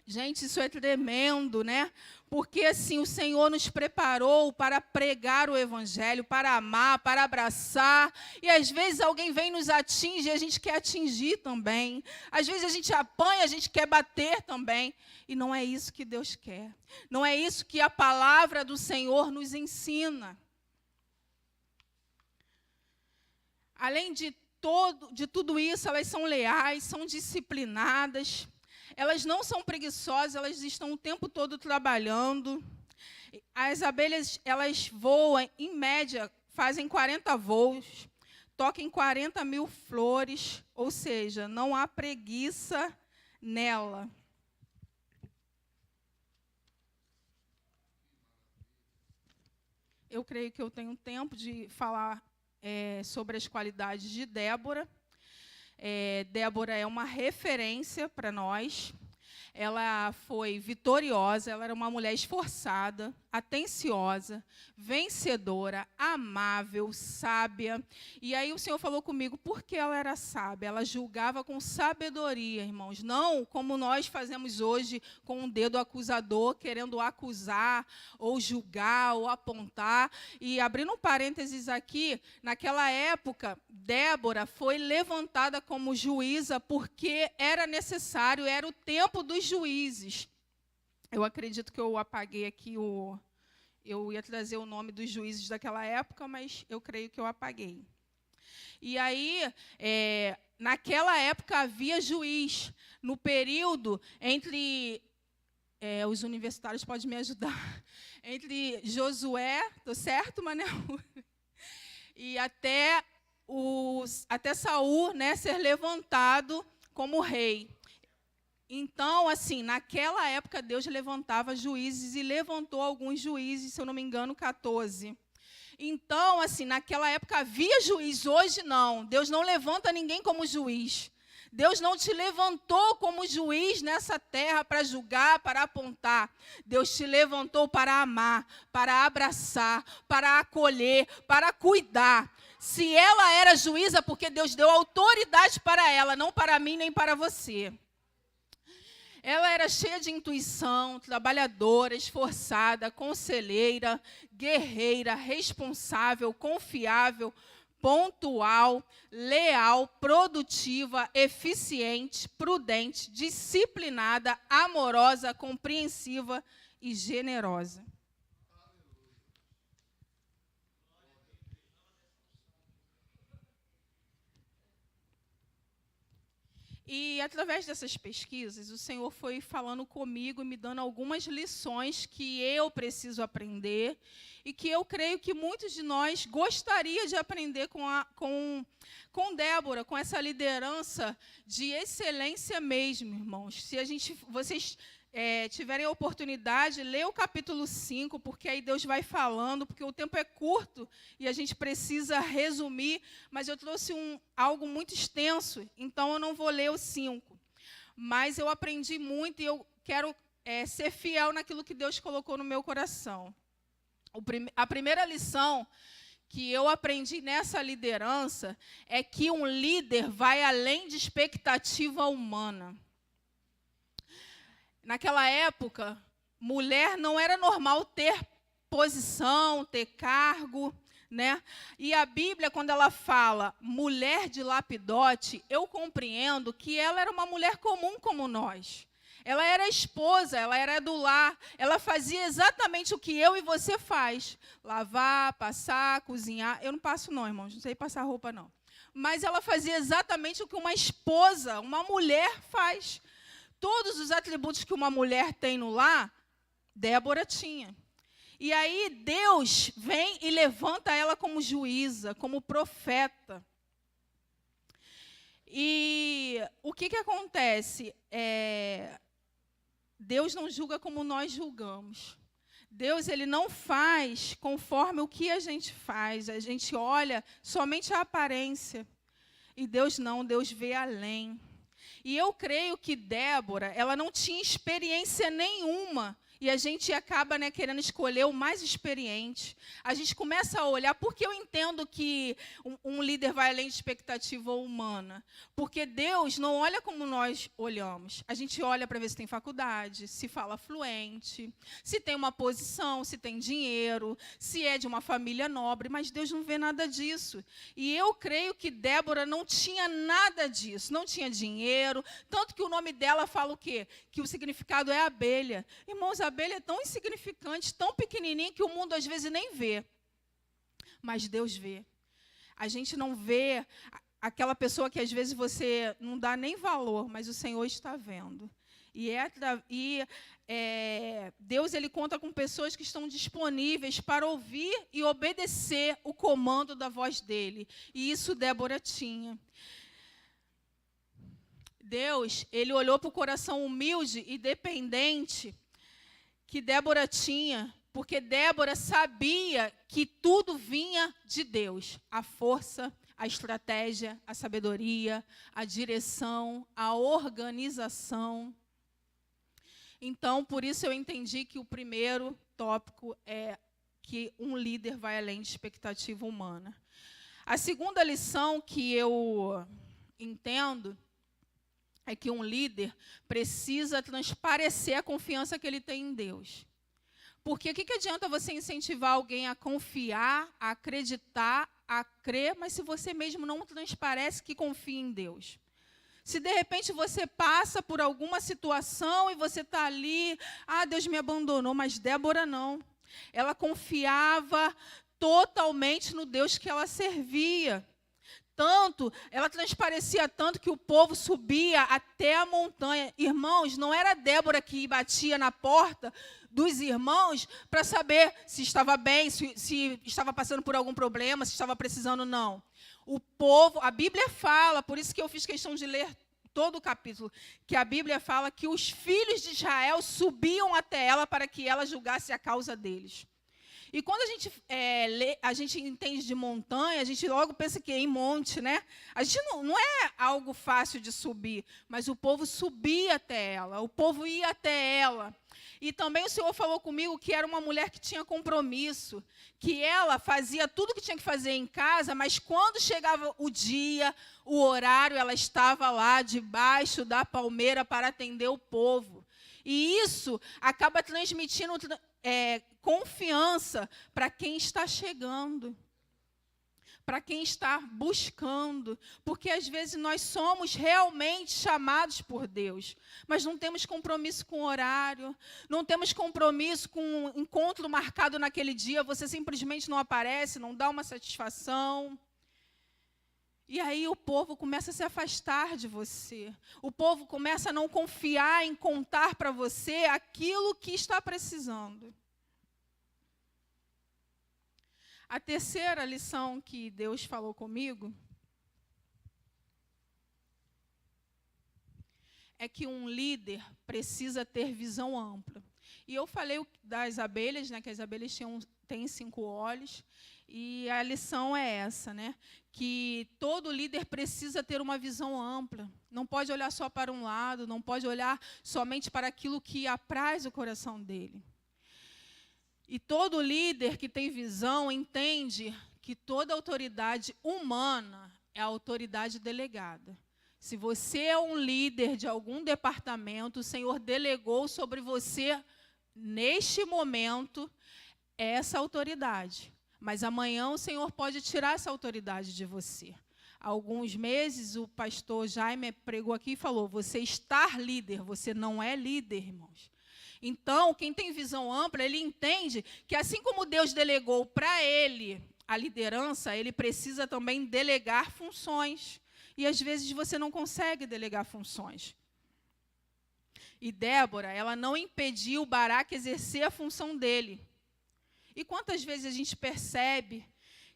Gente, isso é tremendo, né? Porque assim o Senhor nos preparou para pregar o evangelho, para amar, para abraçar. E às vezes alguém vem nos atinge e a gente quer atingir também. Às vezes a gente apanha, a gente quer bater também. E não é isso que Deus quer. Não é isso que a palavra do Senhor nos ensina. Além de tudo isso, elas são leais, são disciplinadas. Elas não são preguiçosas, elas estão o tempo todo trabalhando. As abelhas, elas voam, em média, fazem 40 voos, tocam 40 mil flores, ou seja, não há preguiça nela. Eu creio que eu tenho tempo de falar sobre as qualidades de Débora. Débora é uma referência para nós. Ela foi vitoriosa, ela era uma mulher esforçada, atenciosa, vencedora, amável, sábia. E aí o Senhor falou comigo, por que ela era sábia? Ela julgava com sabedoria, irmãos. Não como nós fazemos hoje, com um dedo acusador, querendo acusar, ou julgar, ou apontar. E abrindo um parênteses aqui, naquela época, Débora foi levantada como juíza porque era necessário, era o tempo dos juízes. Eu acredito que eu apaguei aqui eu ia trazer o nome dos juízes daquela época, mas eu creio que eu apaguei. E aí, naquela época havia juiz. No período entre... os universitários podem me ajudar. Entre Josué, estou certo, Manel? E até Saul, né, ser levantado como rei. Então, assim, naquela época, Deus levantava juízes e levantou alguns juízes, se eu não me engano, 14. Então, assim, naquela época havia juiz, hoje não. Deus não levanta ninguém como juiz. Deus não te levantou como juiz nessa terra para julgar, para apontar. Deus te levantou para amar, para abraçar, para acolher, para cuidar. Se ela era juíza, porque Deus deu autoridade para ela, não para mim nem para você. Ela era cheia de intuição, trabalhadora, esforçada, conselheira, guerreira, responsável, confiável, pontual, leal, produtiva, eficiente, prudente, disciplinada, amorosa, compreensiva e generosa. E, através dessas pesquisas, o Senhor foi falando comigo e me dando algumas lições que eu preciso aprender e que eu creio que muitos de nós gostaria de aprender com Débora, com essa liderança de excelência mesmo, irmãos. Se vocês tiverem a oportunidade, lê o capítulo 5, porque aí Deus vai falando, porque o tempo é curto e a gente precisa resumir, mas eu trouxe algo muito extenso, então eu não vou ler o 5. Mas eu aprendi muito e eu quero ser fiel naquilo que Deus colocou no meu coração. A primeira lição que eu aprendi nessa liderança é que um líder vai além de expectativa humana. Naquela época, mulher não era normal ter posição, ter cargo, né? E a Bíblia, quando ela fala mulher de Lapidote, eu compreendo que ela era uma mulher comum como nós. Ela era esposa, ela era do lar, ela fazia exatamente o que eu e você faz. Lavar, passar, cozinhar. Eu não passo não, irmãos, não sei passar roupa não. Mas ela fazia exatamente o que uma esposa, uma mulher faz. Todos os atributos que uma mulher tem no lar, Débora tinha. E aí Deus vem e levanta ela como juíza, como profeta. E o que acontece? Deus não julga como nós julgamos. Deus, ele não faz conforme o que a gente faz. A gente olha somente a aparência. E Deus não, Deus vê além. E eu creio que Débora, ela não tinha experiência nenhuma. E a gente acaba, querendo escolher o mais experiente. A gente começa a olhar, porque eu entendo que um líder vai além de expectativa humana. Porque Deus não olha como nós olhamos. A gente olha para ver se tem faculdade, se fala fluente, se tem uma posição, se tem dinheiro, se é de uma família nobre, mas Deus não vê nada disso. E eu creio que Débora não tinha nada disso, não tinha dinheiro, tanto que o nome dela fala o quê? Que o significado é abelha. Irmãos, a abelha é tão insignificante, tão pequenininha, que o mundo às vezes nem vê. Mas Deus vê. A gente não vê aquela pessoa que às vezes você não dá nem valor, mas o Senhor está vendo. Deus, ele conta com pessoas que estão disponíveis para ouvir e obedecer o comando da voz dele. E isso Débora tinha. Deus, ele olhou para o coração humilde e dependente que Débora tinha, porque Débora sabia que tudo vinha de Deus. A força, a estratégia, a sabedoria, a direção, a organização. Então, por isso eu entendi que o primeiro tópico é que um líder vai além de expectativa humana. A segunda lição que eu entendo é que um líder precisa transparecer a confiança que ele tem em Deus. Porque o que adianta você incentivar alguém a confiar, a acreditar, a crer, mas se você mesmo não transparece que confia em Deus? Se de repente você passa por alguma situação e você está ali, Deus me abandonou, mas Débora não. Ela confiava totalmente no Deus que ela servia. Ela transparecia tanto que o povo subia até a montanha. Irmãos, não era Débora que batia na porta dos irmãos para saber se estava bem, se estava passando por algum problema, se estava precisando, não. O povo, a Bíblia fala, por isso que eu fiz questão de ler todo o capítulo, que a Bíblia fala que os filhos de Israel subiam até ela para que ela julgasse a causa deles. E quando a gente entende de montanha, a gente logo pensa que é em monte, né? A gente não é algo fácil de subir, mas o povo subia até ela, o povo ia até ela. E também o Senhor falou comigo que era uma mulher que tinha compromisso, que ela fazia tudo o que tinha que fazer em casa, mas quando chegava o dia, o horário, ela estava lá debaixo da palmeira para atender o povo. E isso acaba transmitindo confiança para quem está chegando, para quem está buscando, porque às vezes nós somos realmente chamados por Deus, mas não temos compromisso com o horário, não temos compromisso com um encontro marcado naquele dia, você simplesmente não aparece, não dá uma satisfação. E aí o povo começa a se afastar de você. O povo começa a não confiar em contar para você aquilo que está precisando. A terceira lição que Deus falou comigo é que um líder precisa ter visão ampla. E eu falei das abelhas, que as abelhas têm 5 olhos, e a lição é essa, que todo líder precisa ter uma visão ampla. Não pode olhar só para um lado, não pode olhar somente para aquilo que apraz o coração dele. E todo líder que tem visão entende que toda autoridade humana é a autoridade delegada. Se você é um líder de algum departamento, o Senhor delegou sobre você, neste momento, essa autoridade. Mas amanhã o Senhor pode tirar essa autoridade de você. Há alguns meses, o pastor Jaime pregou aqui e falou, você está líder, você não é líder, irmãos. Então, quem tem visão ampla, ele entende que assim como Deus delegou para ele a liderança, ele precisa também delegar funções. E às vezes você não consegue delegar funções. E Débora, ela não impediu Baraque exercer a função dele. E quantas vezes a gente percebe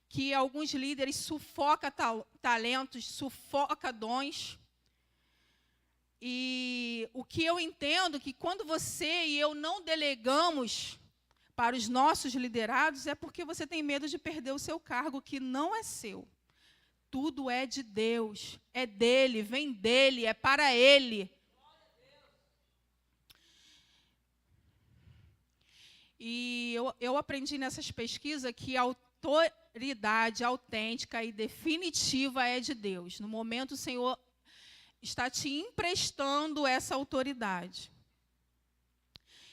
que alguns líderes sufocam talentos, sufocam dons, E o que eu entendo que quando você e eu não delegamos para os nossos liderados é porque você tem medo de perder o seu cargo, que não é seu. Tudo é de Deus, é dele, vem dele, é para ele. E eu aprendi nessas pesquisas que a autoridade autêntica e definitiva é de Deus. No momento, o Senhor está te emprestando essa autoridade.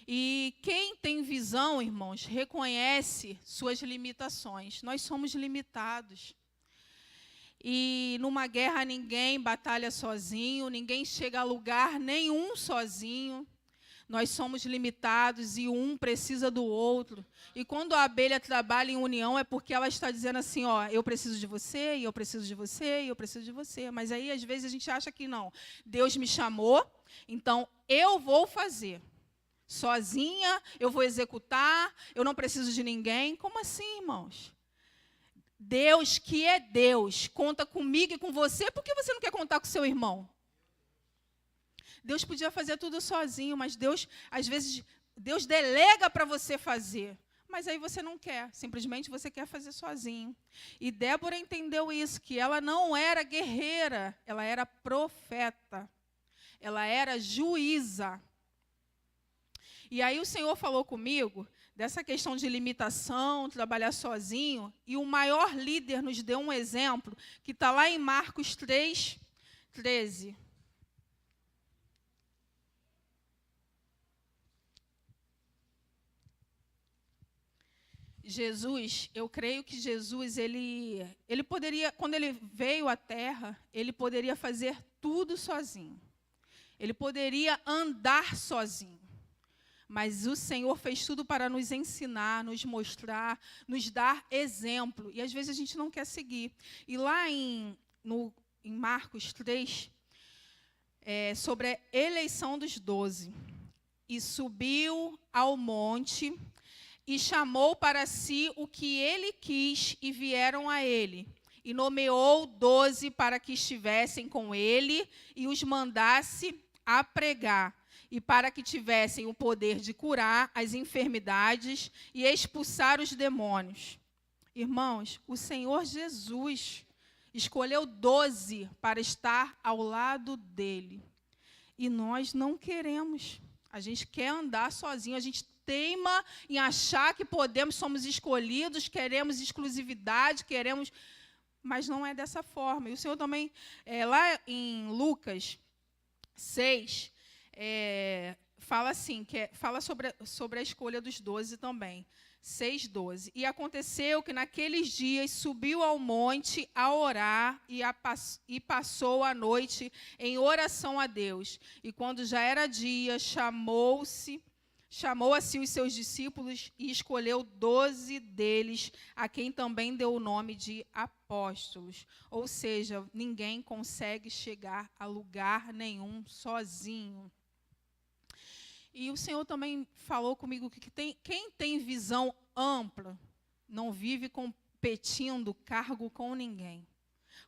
E quem tem visão, irmãos, reconhece suas limitações. Nós somos limitados. E numa guerra ninguém batalha sozinho, ninguém chega a lugar nenhum sozinho. Nós somos limitados e um precisa do outro. E quando a abelha trabalha em união é porque ela está dizendo assim, ó, eu preciso de você, e eu preciso de você, e eu preciso de você. Mas aí, às vezes, a gente acha que não. Deus me chamou, então eu vou fazer. Sozinha, eu vou executar, eu não preciso de ninguém. Como assim, irmãos? Deus, que é Deus, conta comigo e com você, por que você não quer contar com seu irmão? Deus podia fazer tudo sozinho, mas Deus, às vezes, Deus delega para você fazer. Mas aí você não quer, simplesmente você quer fazer sozinho. E Débora entendeu isso, que ela não era guerreira, ela era profeta. Ela era juíza. E aí o Senhor falou comigo dessa questão de limitação, trabalhar sozinho, e o maior líder nos deu um exemplo, que está lá em Marcos 3:13. Jesus, eu creio que Jesus, ele poderia, quando ele veio à Terra, ele poderia fazer tudo sozinho. Ele poderia andar sozinho. Mas o Senhor fez tudo para nos ensinar, nos mostrar, nos dar exemplo. E às vezes a gente não quer seguir. E lá em Marcos 3, sobre a eleição dos 12. E subiu ao monte e chamou para si o que ele quis, e vieram a ele. E nomeou 12 para que estivessem com ele e os mandasse a pregar, e para que tivessem o poder de curar as enfermidades e expulsar os demônios. Irmãos, o Senhor Jesus escolheu 12 para estar ao lado dele. E nós não queremos. A gente quer andar sozinho, a gente teima em achar que podemos, somos escolhidos, queremos exclusividade, queremos... Mas não é dessa forma. E o Senhor também, lá em Lucas 6, fala assim, fala sobre a escolha dos 12 também. 6:12. E aconteceu que naqueles dias subiu ao monte a orar e passou a noite em oração a Deus. E quando já era dia, chamou a si os seus discípulos e escolheu 12 deles, a quem também deu o nome de apóstolos. Ou seja, ninguém consegue chegar a lugar nenhum sozinho. E o Senhor também falou comigo que quem tem visão ampla não vive competindo cargo com ninguém.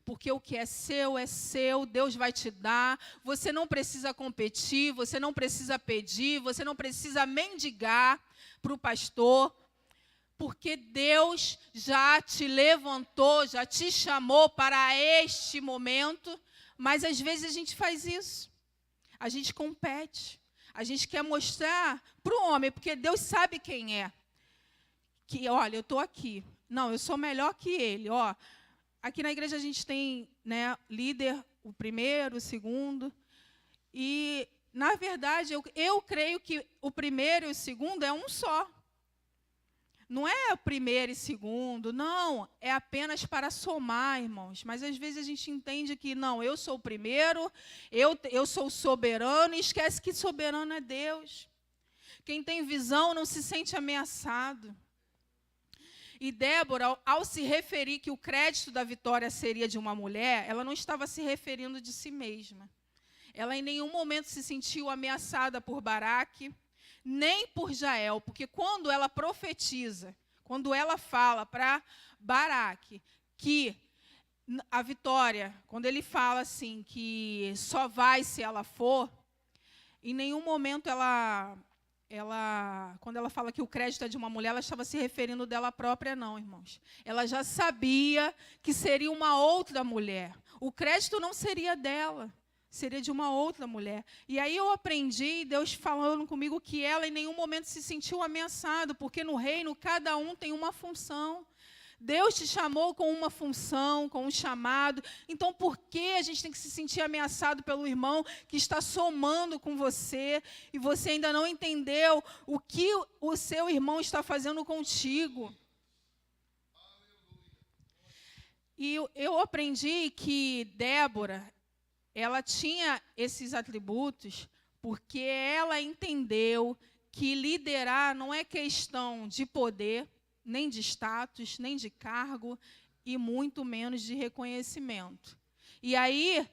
Porque o que é seu, Deus vai te dar. Você não precisa competir, você não precisa pedir, você não precisa mendigar para o pastor. Porque Deus já te levantou, já te chamou para este momento. Mas às vezes a gente faz isso. A gente compete. A gente quer mostrar para o homem, porque Deus sabe quem é. Que, olha, eu estou aqui. Não, eu sou melhor que ele. Ó, aqui na igreja a gente tem, né, líder, o primeiro, o segundo. E, na verdade, eu creio que o primeiro e o segundo é um só. Não é o primeiro e segundo, não. É apenas para somar, irmãos. Mas, às vezes, a gente entende que, não, eu sou o primeiro, eu sou o soberano, e esquece que soberano é Deus. Quem tem visão não se sente ameaçado. E Débora, ao se referir que o crédito da vitória seria de uma mulher, ela não estava se referindo de si mesma. Ela em nenhum momento se sentiu ameaçada por Baraque, nem por Jael, porque quando ela profetiza, quando ela fala para Baraque que A Vitória, quando ele fala assim que só vai se ela for, em nenhum momento quando ela fala que o crédito é de uma mulher, ela estava se referindo dela própria, não, irmãos. Ela já sabia que seria uma outra mulher. O crédito não seria dela, seria de uma outra mulher. E aí eu aprendi, Deus falando comigo, que ela em nenhum momento se sentiu ameaçada, porque no reino cada um tem uma função. Deus te chamou com uma função, com um chamado. Então, por que a gente tem que se sentir ameaçado pelo irmão que está somando com você e você ainda não entendeu o que o seu irmão está fazendo contigo? E eu aprendi que Débora, ela tinha esses atributos porque ela entendeu que liderar não é questão de poder, nem de status, nem de cargo, e muito menos de reconhecimento. E aí,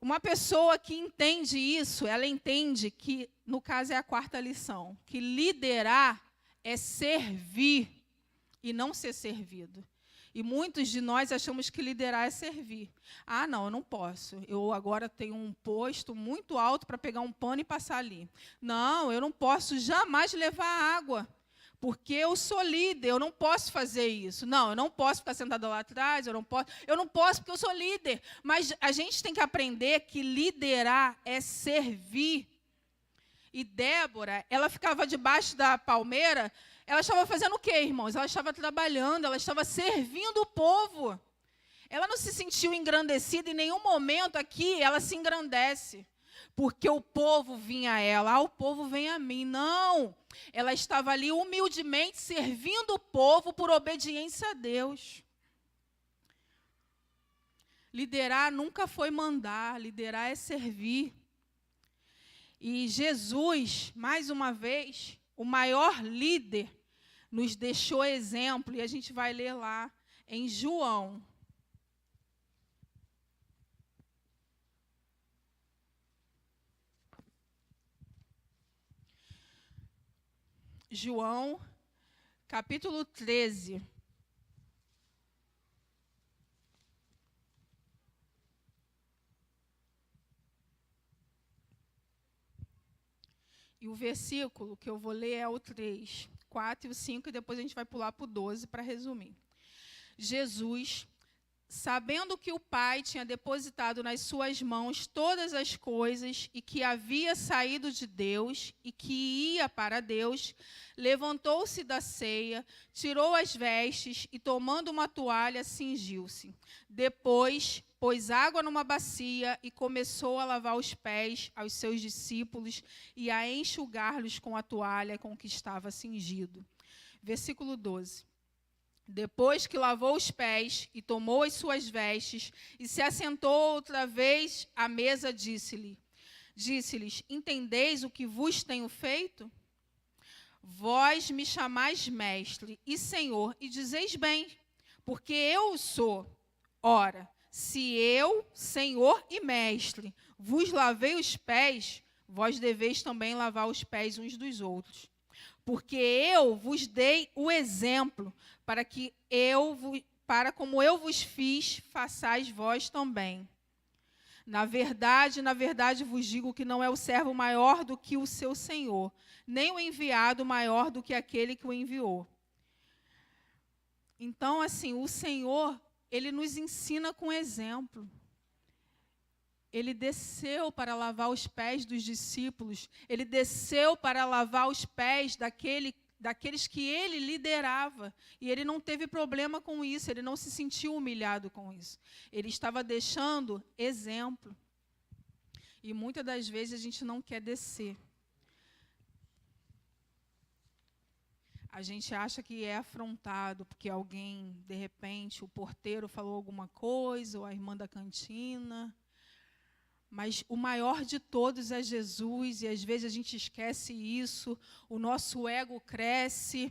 uma pessoa que entende isso, ela entende que, no caso é a quarta lição, que liderar é servir e não ser servido. E muitos de nós achamos que liderar é servir. Ah, não, eu não posso. Eu agora tenho um posto muito alto para pegar um pano e passar ali. Não, eu não posso jamais levar água, porque eu sou líder, eu não posso fazer isso. Não, eu não posso ficar sentada lá atrás, eu não posso porque eu sou líder. Mas a gente tem que aprender que liderar é servir. E Débora, ela ficava debaixo da palmeira, ela estava fazendo o quê, irmãos? Ela estava trabalhando, ela estava servindo o povo. Ela não se sentiu engrandecida, em nenhum momento aqui ela se engrandece, porque o povo vinha a ela, o povo vem a mim. Não, ela estava ali humildemente servindo o povo por obediência a Deus. Liderar nunca foi mandar, liderar é servir. E Jesus, mais uma vez, o maior líder, nos deixou exemplo, e a gente vai ler lá em João. João, capítulo 13. E o versículo que eu vou ler é o 3, 4 e o 5, e depois a gente vai pular para o 12 para resumir. Jesus, sabendo que o Pai tinha depositado nas suas mãos todas as coisas e que havia saído de Deus e que ia para Deus, levantou-se da ceia, tirou as vestes e, tomando uma toalha, cingiu-se. Depois, pôs água numa bacia e começou a lavar os pés aos seus discípulos e a enxugar-los com a toalha com que estava cingido. Versículo 12. Depois que lavou os pés e tomou as suas vestes e se assentou outra vez à mesa, disse-lhes, entendeis o que vos tenho feito? Vós me chamais mestre e senhor, e dizeis bem, porque eu o sou. Ora, se eu, senhor e mestre, vos lavei os pés, vós deveis também lavar os pés uns dos outros. Porque eu vos dei o exemplo, para como eu vos fiz, façais vós também. Na verdade vos digo que não é o servo maior do que o seu senhor, nem o enviado maior do que aquele que o enviou. Então, assim, o Senhor, Ele nos ensina com exemplo. Ele desceu para lavar os pés dos discípulos, ele desceu para lavar os pés daqueles que ele liderava. E ele não teve problema com isso, ele não se sentiu humilhado com isso. Ele estava deixando exemplo. E muitas das vezes a gente não quer descer. A gente acha que é afrontado, porque alguém, de repente, o porteiro falou alguma coisa, ou a irmã da cantina. Mas o maior de todos é Jesus, e às vezes a gente esquece isso, o nosso ego cresce,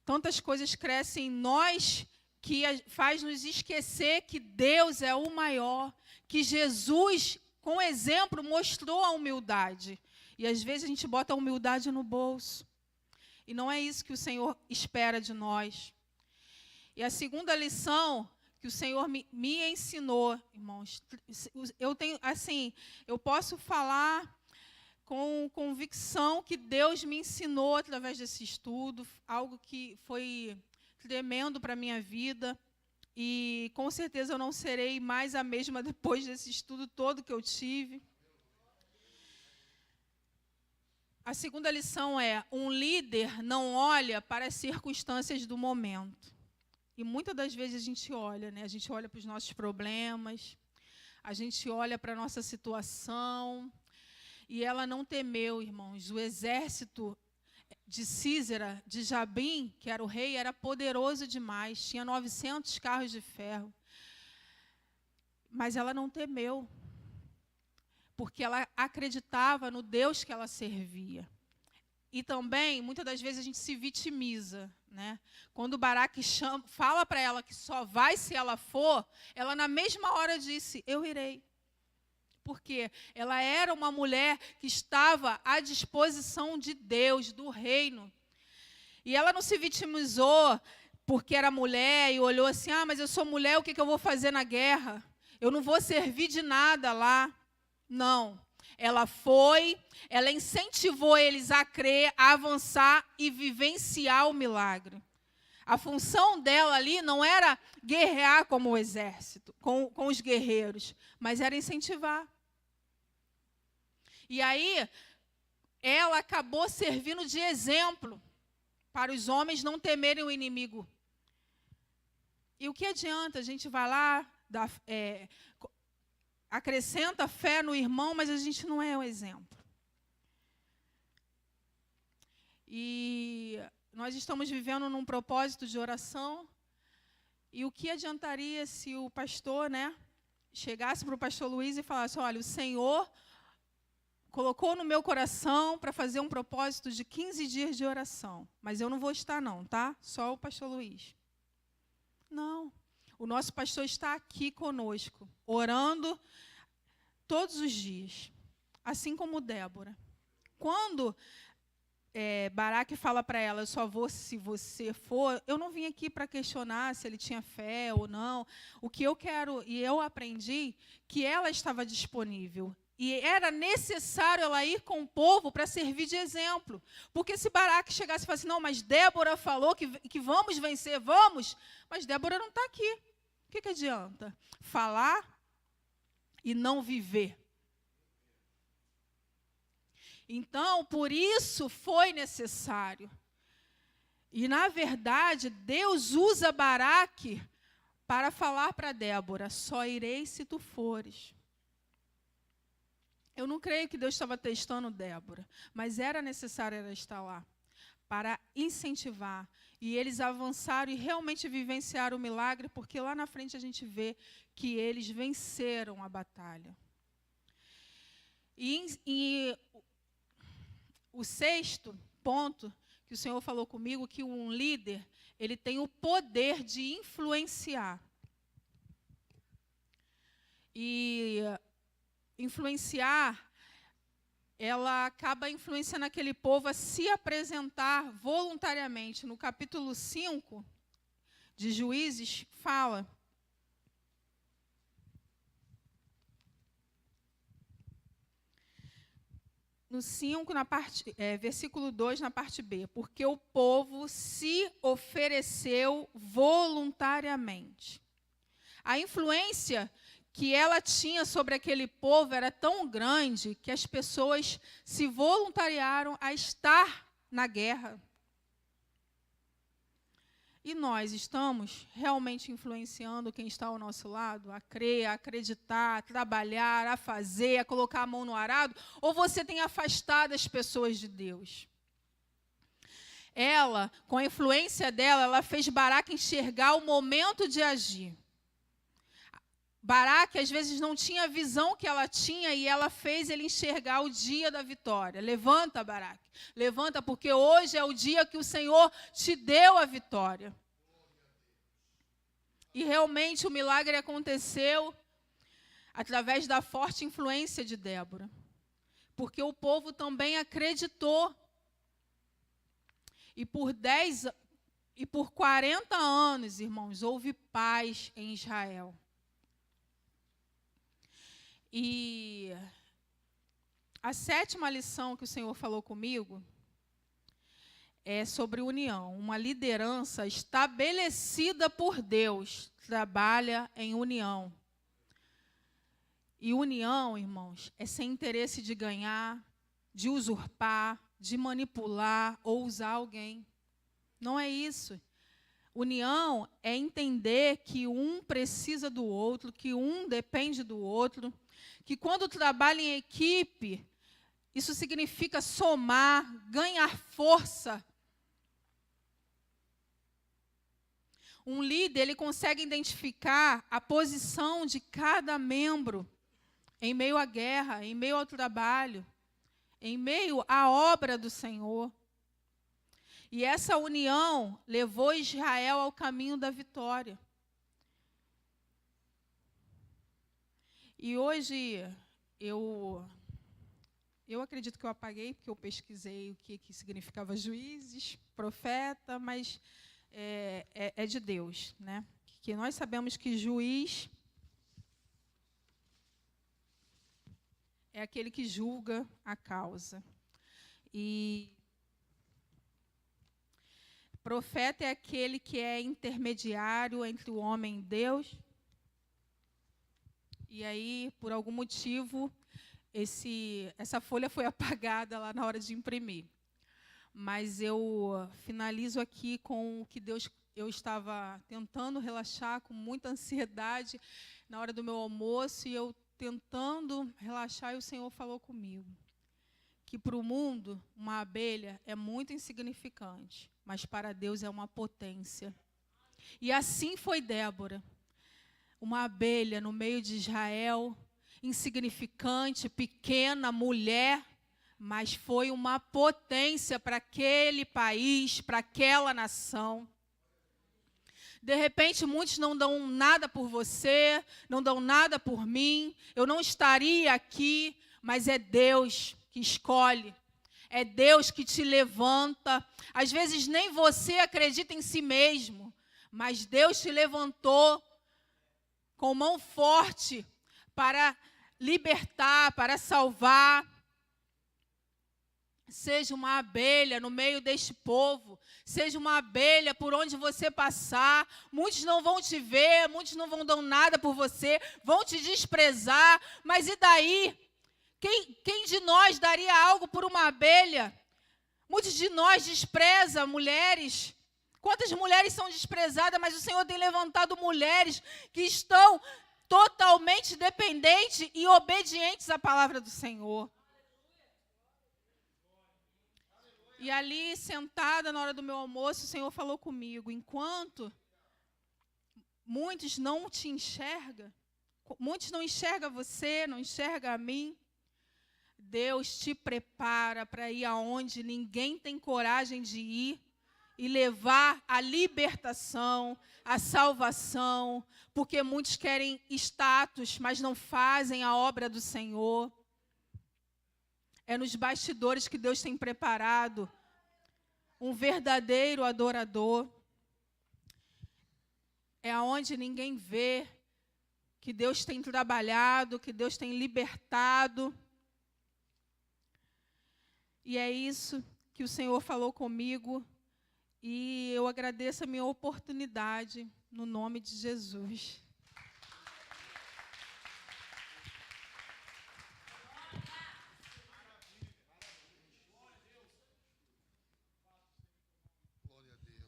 tantas coisas crescem em nós que faz nos esquecer que Deus é o maior, que Jesus, com exemplo, mostrou a humildade. E às vezes a gente bota a humildade no bolso. E não é isso que o Senhor espera de nós. E a segunda lição que o Senhor me ensinou, irmãos. Eu tenho, assim, eu posso falar com convicção que Deus me ensinou através desse estudo, algo que foi tremendo para a minha vida. E com certeza eu não serei mais a mesma depois desse estudo todo que eu tive. A segunda lição é: um líder não olha para as circunstâncias do momento. E muitas das vezes a gente olha, né? A gente olha para os nossos problemas, a gente olha para a nossa situação. E ela não temeu, irmãos. O exército de Císera, de Jabim, que era o rei, era poderoso demais. Tinha 900 carros de ferro. Mas ela não temeu, porque ela acreditava no Deus que ela servia. E também, muitas das vezes, a gente se vitimiza, né? Quando Baraque fala para ela que só vai se ela for, ela na mesma hora disse: eu irei. Porque ela era uma mulher que estava à disposição de Deus, do reino. E ela não se vitimizou porque era mulher e olhou assim: ah, mas eu sou mulher, o que eu vou fazer na guerra? Eu não vou servir de nada lá. Não. Ela foi, ela incentivou eles a crer, a avançar e vivenciar o milagre. A função dela ali não era guerrear como o exército, com os guerreiros, mas era incentivar. E aí, ela acabou servindo de exemplo para os homens não temerem o inimigo. E o que adianta? A gente vai lá, acrescenta fé no irmão, mas a gente não é o exemplo. E nós estamos vivendo num propósito de oração. E o que adiantaria se o pastor, né, chegasse para o pastor Luiz e falasse: olha, o Senhor colocou no meu coração para fazer um propósito de 15 dias de oração. Mas eu não vou estar não, tá? Só o pastor Luiz. Não. O nosso pastor está aqui conosco, orando todos os dias. Assim como Débora. Quando Baraque fala para ela: eu só vou se você for, eu não vim aqui para questionar se ele tinha fé ou não. O que eu quero, e eu aprendi, que ela estava disponível. E era necessário ela ir com o povo para servir de exemplo. Porque se Baraque chegasse e falasse: não, mas Débora falou que vamos vencer, vamos. Mas Débora não está aqui. O que adianta? Falar e não viver. Então, por isso foi necessário. E, na verdade, Deus usa Baraque para falar para Débora: só irei se tu fores. Eu não creio que Deus estava testando Débora, mas era necessário ela estar lá para incentivar. E eles avançaram e realmente vivenciaram o milagre, porque lá na frente a gente vê que eles venceram a batalha. E o sexto ponto que o Senhor falou comigo, que um líder, ele tem o poder de influenciar. E influenciar, ela acaba influenciando aquele povo a se apresentar voluntariamente. No capítulo 5 de Juízes, fala: no 5, versículo 2, na parte B, porque o povo se ofereceu voluntariamente. A influência que ela tinha sobre aquele povo era tão grande que as pessoas se voluntariaram a estar na guerra. E nós estamos realmente influenciando quem está ao nosso lado a crer, a acreditar, a trabalhar, a fazer, a colocar a mão no arado? Ou você tem afastado as pessoas de Deus? Ela, com a influência dela, ela fez Baraque enxergar o momento de agir. Baraque, às vezes, não tinha a visão que ela tinha e ela fez ele enxergar o dia da vitória. Levanta, Baraque. Levanta, porque hoje é o dia que o Senhor te deu a vitória. E realmente o milagre aconteceu através da forte influência de Débora. Porque o povo também acreditou. E por 10 E por 40 anos, irmãos, houve paz em Israel. E a 7ª lição que o Senhor falou comigo é sobre união. Uma liderança estabelecida por Deus trabalha em união. E união, irmãos, é sem interesse de ganhar, de usurpar, de manipular ou usar alguém. Não é isso. União é entender que um precisa do outro, que um depende do outro, que quando trabalha em equipe, isso significa somar, ganhar força. Um líder, ele consegue identificar a posição de cada membro em meio à guerra, em meio ao trabalho, em meio à obra do Senhor. E essa união levou Israel ao caminho da vitória. E hoje eu acredito que eu apaguei, porque eu pesquisei o que significava juízes, profeta, mas é de Deus, né? Que nós sabemos que juiz é aquele que julga a causa. E profeta é aquele que é intermediário entre o homem e Deus. E aí, por algum motivo, essa folha foi apagada lá na hora de imprimir. Mas eu finalizo aqui com o que eu estava tentando relaxar com muita ansiedade na hora do meu almoço, e eu tentando relaxar, e o Senhor falou comigo que para o mundo uma abelha é muito insignificante, mas para Deus é uma potência. E assim foi Débora, uma abelha no meio de Israel, insignificante, pequena, mulher, mas foi uma potência para aquele país, para aquela nação. De repente, muitos não dão nada por você, não dão nada por mim, eu não estaria aqui, mas é Deus que escolhe, é Deus que te levanta. Às vezes nem você acredita em si mesmo, mas Deus te levantou com mão forte para libertar, para salvar. Seja uma abelha no meio deste povo, seja uma abelha por onde você passar. Muitos não vão te ver, muitos não vão dar nada por você, vão te desprezar, mas e daí? Quem de nós daria algo por uma abelha? Muitos de nós desprezam mulheres. Quantas mulheres são desprezadas, mas o Senhor tem levantado mulheres que estão totalmente dependentes e obedientes à palavra do Senhor. E ali, sentada na hora do meu almoço, o Senhor falou comigo: enquanto muitos não te enxergam, muitos não enxergam você, não enxergam a mim, Deus te prepara para ir aonde ninguém tem coragem de ir e levar a libertação, a salvação, porque muitos querem status, mas não fazem a obra do Senhor. É nos bastidores que Deus tem preparado um verdadeiro adorador. É aonde ninguém vê que Deus tem trabalhado, que Deus tem libertado. E é isso que o Senhor falou comigo. E eu agradeço a minha oportunidade, no nome de Jesus. Glória a Deus.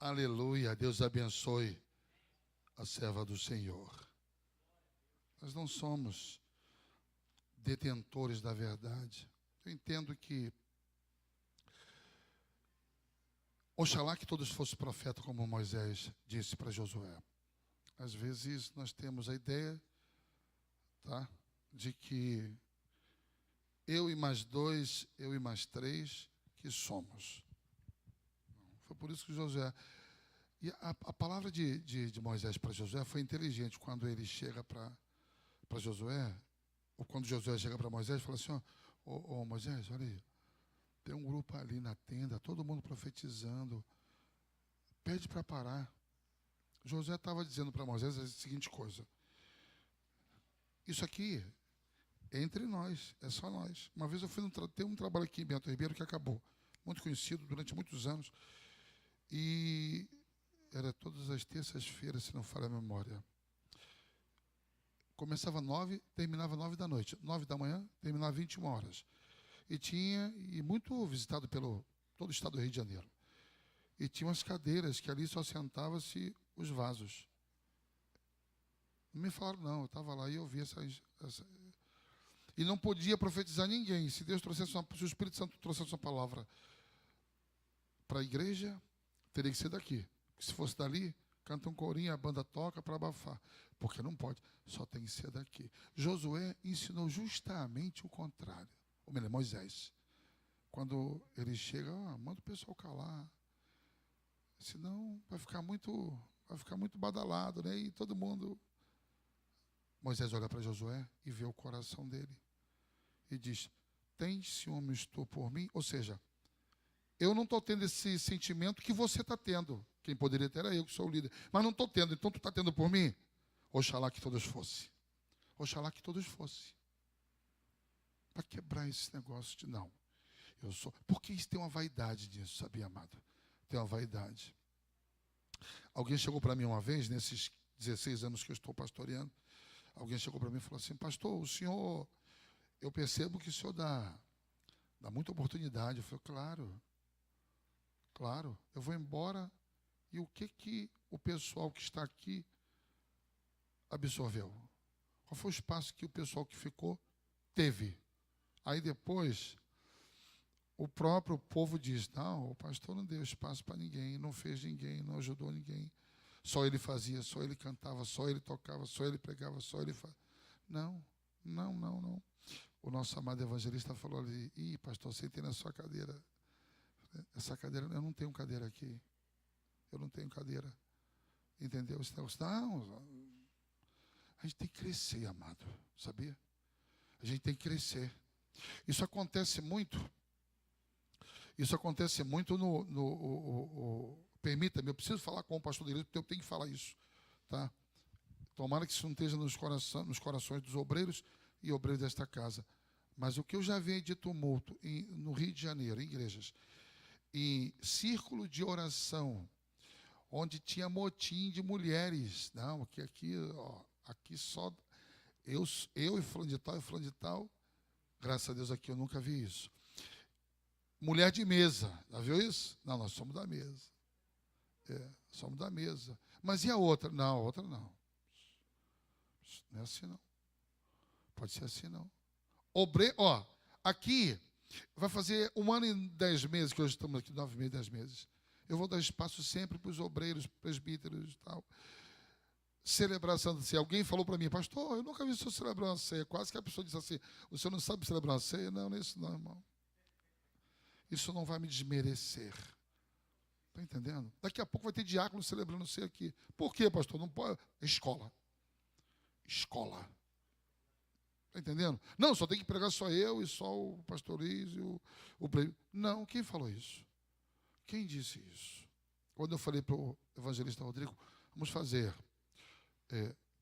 Aleluia. Deus abençoe a serva do Senhor. Nós não somos detentores da verdade. Eu entendo que oxalá que todos fossem profetas, como Moisés disse para Josué. Às vezes nós temos a ideia, tá, de que eu e mais dois, eu e mais três, que somos. Foi por isso que Josué... E a palavra de Moisés para Josué foi inteligente. Quando ele chega para Josué, ou quando Josué chega para Moisés, fala assim: ô Moisés, olha aí, tem um grupo ali na tenda, todo mundo profetizando. pede para parar. Josué estava dizendo para Moisés a seguinte coisa: isso aqui é entre nós, é só nós. Uma vez eu fui ter um trabalho aqui em Bento Ribeiro que acabou, muito conhecido durante muitos anos, e era todas as terças-feiras, se não falha a memória. Começava 9, terminava 9 da noite. 9 da manhã, terminava 21 horas. E muito visitado pelo todo o estado do Rio de Janeiro. E tinha umas cadeiras que ali só sentava-se os vasos. Não me falaram, não. Eu estava lá e eu vi E não podia profetizar ninguém. Se Deus trouxesse se o Espírito Santo trouxesse uma palavra para a igreja, teria que ser daqui. Se fosse dali, canta um corinho, a banda toca para abafar. Porque não pode, só tem que ser daqui. Josué ensinou justamente o contrário. Ou melhor, Moisés. Quando ele chega, manda o pessoal calar. Senão vai ficar muito badalado, né? E todo mundo... Moisés olha para Josué e vê o coração dele. E diz, tens ciúmes tu por mim? Ou seja, eu não estou tendo esse sentimento que você está tendo. Quem poderia ter era eu, que sou o líder. Mas não estou tendo, então tu está tendo por mim? Oxalá que todos fossem. Oxalá que todos fossem. Para quebrar esse negócio de não. Eu sou. Porque isso tem uma vaidade nisso, sabia, amado? Tem uma vaidade. Alguém chegou para mim uma vez, nesses 16 anos que eu estou pastoreando, alguém chegou para mim e falou assim, pastor, o senhor, eu percebo que o senhor dá muita oportunidade. Eu falei, claro, eu vou embora e o que o pessoal que está aqui absorveu? Qual foi o espaço que o pessoal que ficou teve? Aí depois, o próprio povo diz, não, o pastor não deu espaço para ninguém, não fez ninguém, não ajudou ninguém. Só ele fazia, só ele cantava, só ele tocava, só ele pregava, só ele fazia. Não. O nosso amado evangelista falou ali, pastor, sentei na sua cadeira. Essa cadeira, eu não tenho cadeira aqui. Eu não tenho cadeira. Entendeu? Não, a gente tem que crescer, amado, sabia? A gente tem que crescer. Isso acontece muito permita-me, eu preciso falar com o pastor da igreja, porque eu tenho que falar isso, tá? Tomara que isso não esteja nos corações dos obreiros e obreiros desta casa. Mas o que eu já vi de tumulto no Rio de Janeiro, em igrejas, em círculo de oração, onde tinha motim de mulheres, não, aqui só eu e fulano de tal, graças a Deus aqui eu nunca vi isso. Mulher de mesa, já viu isso? Não, nós somos da mesa. Somos da mesa. Mas e a outra? Não, a outra não. Não é assim não. Pode ser assim não. Aqui vai fazer 1 ano e 10 meses, que hoje estamos aqui, 9 meses, 10 meses. Eu vou dar espaço sempre para os obreiros, presbíteros e tal. Celebração da ceia. Alguém falou para mim, pastor, eu nunca vi o senhor celebrar uma ceia. Quase que a pessoa disse assim, o senhor não sabe celebrar uma ceia? Não, isso não, irmão. Isso não vai me desmerecer. Está entendendo? Daqui a pouco vai ter diácono celebrando ceia aqui. Por quê, pastor? Não pode. Escola. Está entendendo? Não, só tem que pregar só eu e só o pastor Luiz e o Não, quem falou isso? Quem disse isso? Quando eu falei para o evangelista Rodrigo, vamos fazer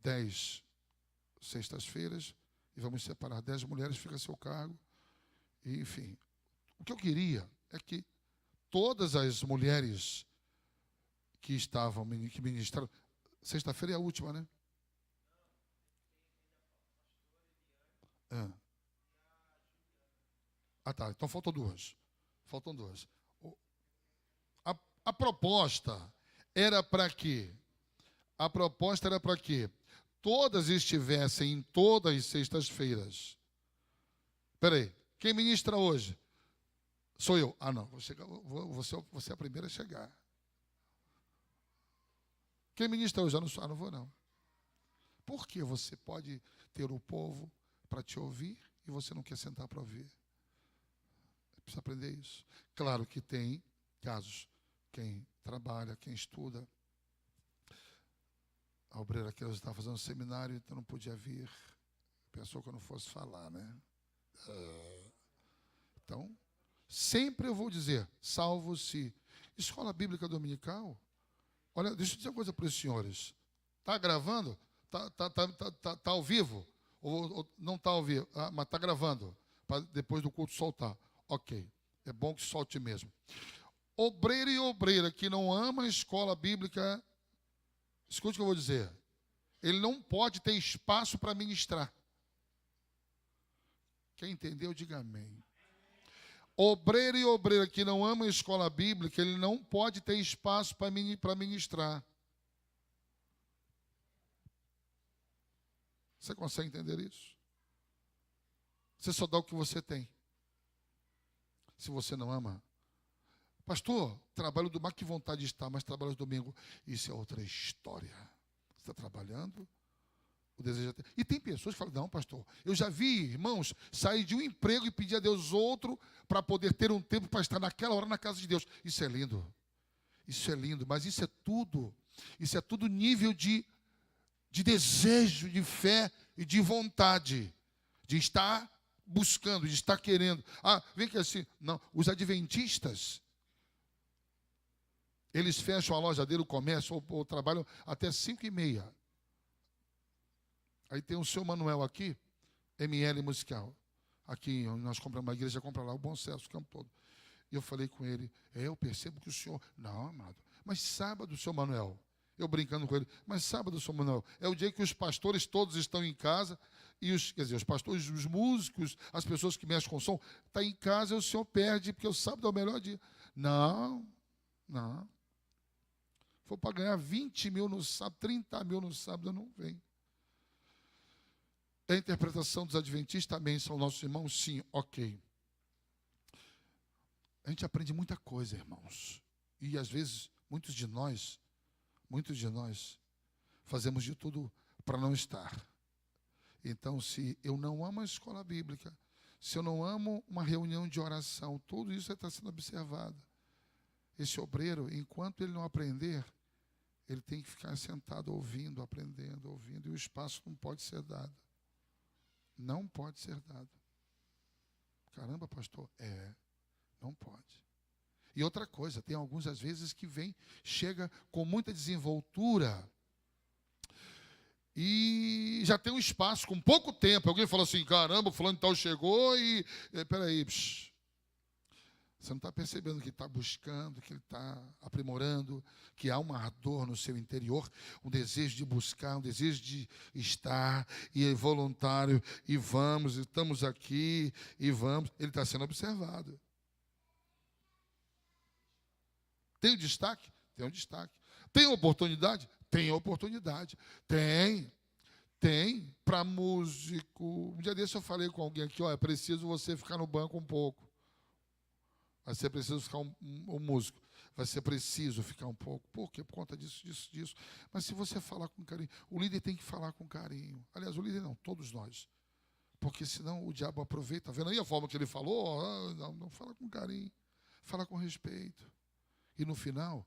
10 sextas-feiras e vamos separar 10 mulheres, fica a seu cargo. E, enfim, o que eu queria é que todas as mulheres que ministraram, sexta-feira é a última, né? Tá, então faltam duas. A proposta era para quê? A proposta era para que todas estivessem em todas as sextas-feiras. Espera aí, quem ministra hoje? Sou eu. Não, vou ser a primeira a chegar. Quem ministra hoje? Não vou não. Por que você pode ter o povo para te ouvir e você não quer sentar para ouvir? Precisa aprender isso. Claro que tem casos. Quem trabalha, quem estuda. A obreira que estava fazendo um seminário, então não podia vir. Pensou que eu não fosse falar, né? Então, sempre eu vou dizer, salvo-se. Escola bíblica dominical, Olha, deixa eu dizer uma coisa para os senhores. Está gravando? Tá ao vivo? Ou não está ao vivo? Ah, mas está gravando, para depois do culto soltar. Ok, é bom que solte mesmo. Obreiro e obreira que não ama a escola bíblica, escute o que eu vou dizer. Ele não pode ter espaço para ministrar. Quem entendeu, diga amém. Obreiro e obreira que não ama a escola bíblica, ele não pode ter espaço para ministrar. Você consegue entender isso? Você só dá o que você tem. Se você não ama. Pastor, trabalho do mar, que vontade de estar, mas trabalho no domingo. Isso é outra história. Você está trabalhando, o desejo é... E tem pessoas que falam, não, pastor, eu já vi, irmãos, sair de um emprego e pedir a Deus outro para poder ter um tempo para estar naquela hora na casa de Deus. Isso é lindo. Isso é lindo, mas isso é tudo nível de desejo, de fé e de vontade, de estar buscando, de estar querendo. Ah, vem que assim, não, os adventistas, eles fecham a loja dele, o comércio, ou trabalham até 5h30. Aí tem o seu Manuel aqui, ML Musical. Aqui, nós compramos uma igreja, compra lá o Bom Sucesso, o campo todo. E eu falei com ele, eu percebo que o senhor... Não, amado, mas sábado, seu Manuel... Eu brincando com ele, mas sábado, seu Manuel, é o dia que os pastores todos estão em casa, e os pastores, os músicos, as pessoas que mexem com som, estão em casa e o senhor perde, porque o sábado é o melhor dia. Não. For para ganhar 20 mil no sábado, 30 mil no sábado, eu não venho. A interpretação dos adventistas também são nossos irmãos? Sim, ok. A gente aprende muita coisa, irmãos. E às vezes, muitos de nós fazemos de tudo para não estar. Então, se eu não amo a escola bíblica, se eu não amo uma reunião de oração, tudo isso está sendo observado. Esse obreiro, enquanto ele não aprender, ele tem que ficar sentado ouvindo, aprendendo, ouvindo, e o espaço não pode ser dado. Não pode ser dado. Caramba, pastor, não pode. E outra coisa, tem alguns às vezes que chega com muita desenvoltura e já tem um espaço com pouco tempo. Alguém fala assim, caramba, o fulano de tal chegou e... Peraí, você não está percebendo que está buscando, que ele está aprimorando, que há uma ardor no seu interior, um desejo de buscar, um desejo de estar, e é voluntário, e vamos, estamos aqui, e vamos. Ele está sendo observado. Tem o destaque? Tem o destaque. Tem oportunidade? Tem oportunidade. Tem para músico. Um dia desse eu falei com alguém aqui, é preciso você ficar no banco um pouco. Vai ser preciso ficar um músico. Vai ser preciso ficar um pouco. Por quê? Por conta disso. Mas se você falar com carinho, o líder tem que falar com carinho. Aliás, o líder não, todos nós. Porque senão o diabo aproveita. Vendo aí a forma que ele falou? Não fala com carinho. Fala com respeito. E no final,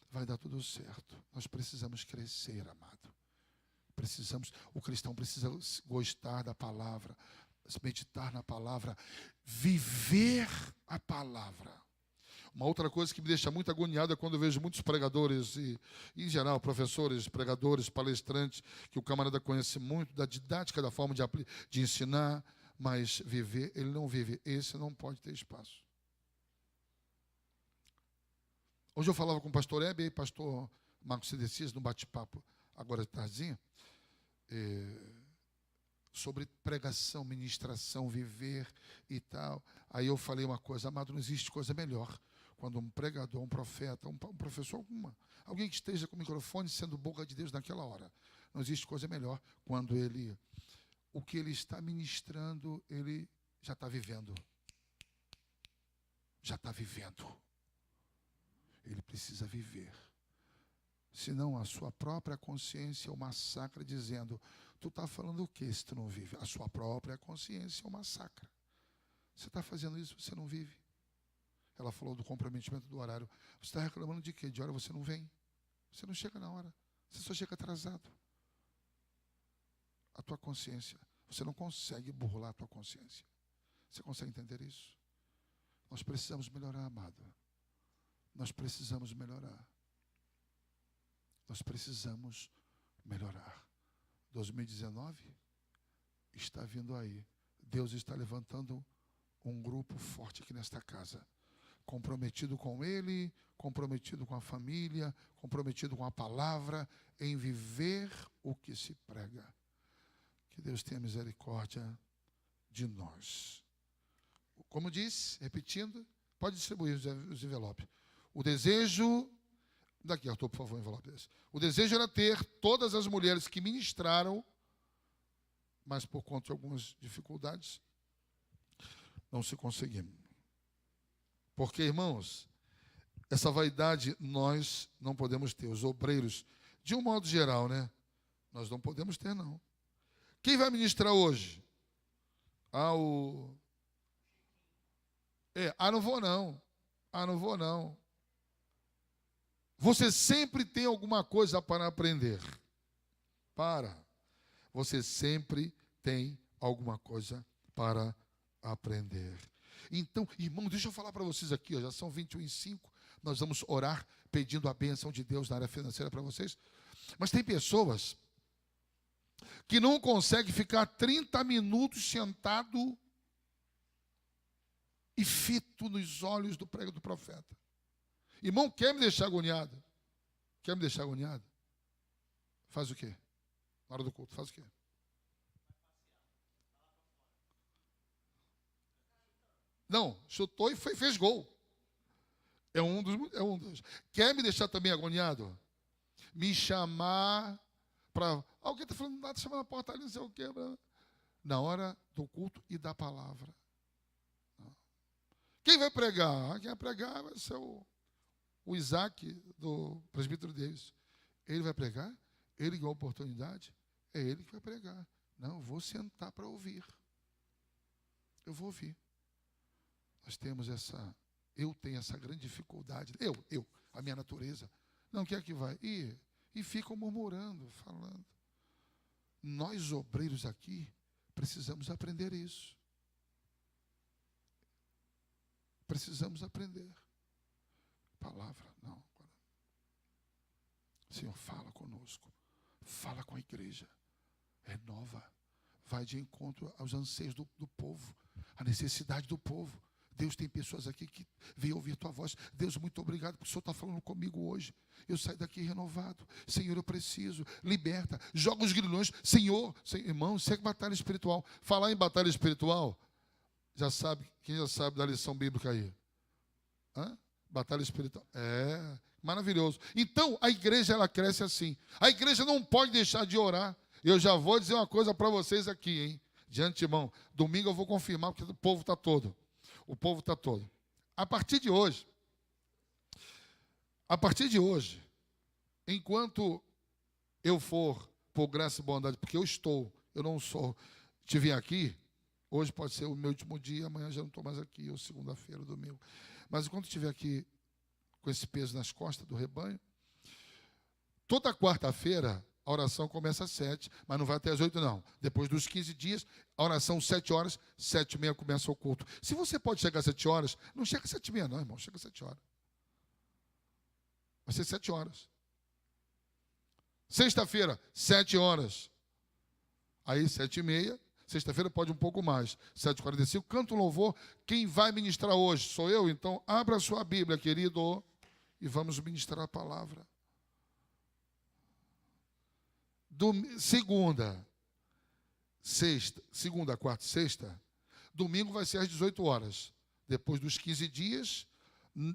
vai dar tudo certo. Nós precisamos crescer, amado. O cristão precisa gostar da palavra, meditar na palavra, viver a palavra. Uma outra coisa que me deixa muito agoniado é quando eu vejo muitos pregadores, e em geral, professores, pregadores, palestrantes, que o camarada conhece muito da didática, da forma de ensinar, mas viver, ele não vive. Esse não pode ter espaço. Hoje eu falava com o pastor Hebe e pastor Marcos Cedecias, no bate-papo, agora de tardinha, sobre pregação, ministração, viver e tal. Aí eu falei uma coisa, amado, não existe coisa melhor. Quando um pregador, um profeta, um professor, alguém que esteja com o microfone sendo boca de Deus naquela hora. Não existe coisa melhor quando o que ele está ministrando, ele já está vivendo. Já está vivendo. Ele precisa viver. Senão a sua própria consciência o massacra dizendo, tu está falando o quê se tu não vive? A sua própria consciência o massacra. Você está fazendo isso, você não vive. Ela falou do comprometimento do horário. Você está reclamando de quê? De hora você não vem. Você não chega na hora. Você só chega atrasado. A tua consciência. Você não consegue burlar a tua consciência. Você consegue entender isso? Nós precisamos melhorar, amado. Nós precisamos melhorar. Nós precisamos melhorar. 2019 está vindo aí. Deus está levantando um grupo forte aqui nesta casa, comprometido com Ele, comprometido com a família, comprometido com a palavra, em viver o que se prega. Que Deus tenha misericórdia de nós. Como disse, repetindo, pode distribuir os envelopes. O desejo, daqui, Arthur, por favor, o envelope desse. O desejo era ter todas as mulheres que ministraram, mas por conta de algumas dificuldades, não se conseguiu. Porque, irmãos, essa vaidade nós não podemos ter. Os obreiros, de um modo geral, né? Nós não podemos ter, não. Quem vai ministrar hoje? Não vou não. Não vou não. Você sempre tem alguma coisa para aprender. Você sempre tem alguma coisa para aprender. Então, irmão, deixa eu falar para vocês aqui, ó, já são 21h05, nós vamos orar pedindo a bênção de Deus na área financeira para vocês. Mas tem pessoas que não conseguem ficar 30 minutos sentado e fito nos olhos do prego do profeta. Irmão, quer me deixar agoniado? Quer me deixar agoniado? Faz o quê? Na hora do culto, faz o quê? Não, chutou e fez gol. É um dos. Quer me deixar também agoniado? Me chamar para... Alguém está falando nada, chamando a porta ali, não sei o quê. Na hora do culto e da palavra. Quem vai pregar? Quem vai pregar vai ser o Isaac, do presbítero Davis. Ele vai pregar? Ele ganhou a oportunidade? É ele que vai pregar. Não, eu vou sentar para ouvir. Eu vou ouvir. Eu tenho essa grande dificuldade. A minha natureza. Não, quem é que vai? E ficam murmurando, falando. Nós, obreiros aqui, precisamos aprender isso. Precisamos aprender. Palavra, não. Senhor, fala conosco. Fala com a igreja. Renova. Vai de encontro aos anseios do povo. A necessidade do povo. Deus, tem pessoas aqui que veio ouvir tua voz. Deus, muito obrigado porque o Senhor está falando comigo hoje. Eu saio daqui renovado. Senhor, eu preciso. Liberta. Joga os grilhões. Senhor, irmão, segue batalha espiritual. Falar em batalha espiritual, quem já sabe da lição bíblica aí? Batalha espiritual. Maravilhoso. Então, a igreja, ela cresce assim. A igreja não pode deixar de orar. Eu já vou dizer uma coisa para vocês aqui, hein? De antemão. Domingo eu vou confirmar, porque o povo está todo. O povo está todo. A partir de hoje, enquanto eu for, por graça e bondade, porque eu não sou, te vim aqui, hoje pode ser o meu último dia, amanhã já não estou mais aqui, ou segunda-feira, domingo. Mas enquanto estiver aqui com esse peso nas costas do rebanho, toda quarta-feira a oração começa às 7, mas não vai até às 8, não. Depois dos 15 dias, a oração 7 horas, 7h30 começa o culto. Se você pode chegar às 7 horas, não chega às 7h30, não, irmão, chega às 7 horas. Vai ser 7 horas. Sexta-feira, 7 horas. Aí, 7h30, sexta-feira pode um pouco mais. 7h45, canto um louvor. Quem vai ministrar hoje? Sou eu? Então, abra a sua Bíblia, querido, e vamos ministrar a palavra. Segunda, quarta e sexta, domingo vai ser às 18 horas. Depois dos 15 dias,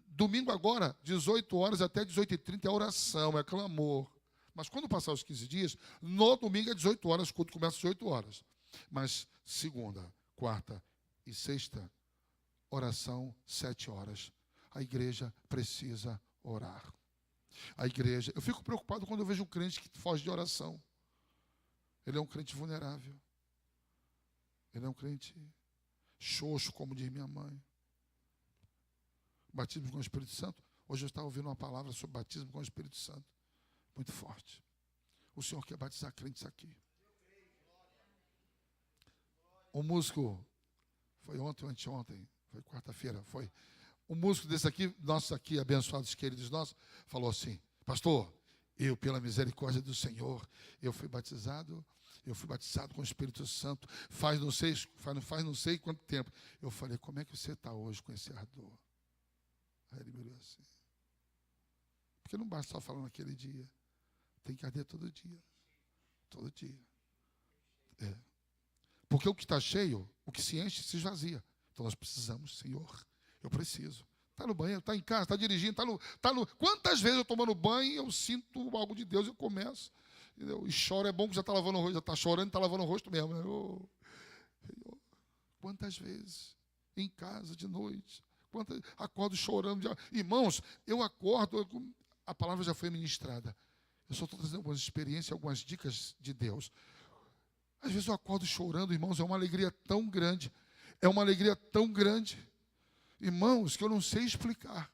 domingo agora, 18 horas até 18h30 é oração, é clamor. Mas quando passar os 15 dias, no domingo é 18 horas, o culto começa às 18 horas. Mas segunda, quarta e sexta, oração 7 horas. A igreja precisa orar. Eu fico preocupado quando eu vejo um crente que foge de oração. Ele é um crente vulnerável. Ele é um crente xoxo, como diz minha mãe. Batismo com o Espírito Santo. Hoje eu estava ouvindo uma palavra sobre batismo com o Espírito Santo. Muito forte. O Senhor quer batizar crentes aqui. O músico, foi ontem ou anteontem, foi quarta-feira, foi. Um músico desse aqui, nossos aqui, abençoados, queridos nossos, falou assim: pastor, Eu, pela misericórdia do Senhor, eu fui batizado com o Espírito Santo, faz não sei quanto tempo. Eu falei, como é que você está hoje com esse ardor? Aí ele me olhou assim. Porque não basta só falar naquele dia, tem que arder todo dia. Todo dia. É. Porque o que está cheio, o que se enche, se esvazia. Então nós precisamos, Senhor, eu preciso. Está no banheiro, está em casa, está dirigindo, está no... Quantas vezes eu tomando banho, eu sinto algo de Deus, eu começo. Entendeu? E choro, é bom que já está lavando o rosto, já está chorando e está lavando o rosto mesmo. Né? Quantas vezes? Em casa, de noite. Acordo chorando. Irmãos, eu acordo, a palavra já foi ministrada. Eu só estou trazendo algumas experiências, algumas dicas de Deus. Às vezes eu acordo chorando, irmãos, é uma alegria tão grande. É uma alegria tão grande. Irmãos, que eu não sei explicar.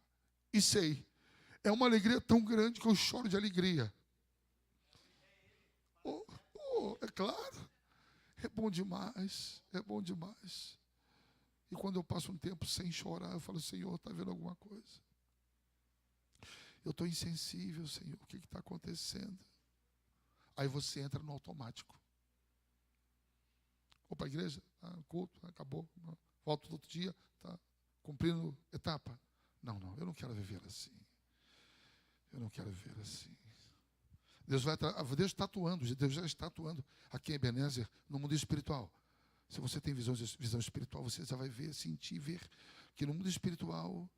E sei. É uma alegria tão grande que eu choro de alegria. É claro. É bom demais. É bom demais. E quando eu passo um tempo sem chorar, eu falo, Senhor, está vendo alguma coisa? Eu estou insensível, Senhor. O que está acontecendo? Aí você entra no automático. Vou para a igreja, culto, acabou. Volto outro dia, está cumprindo etapa. Não, eu não quero viver assim. Eu não quero viver assim. Deus está atuando, Deus já está atuando aqui em Ebenezer, no mundo espiritual. Se você tem visão espiritual, você já vai ver, sentir, ver que no mundo espiritual,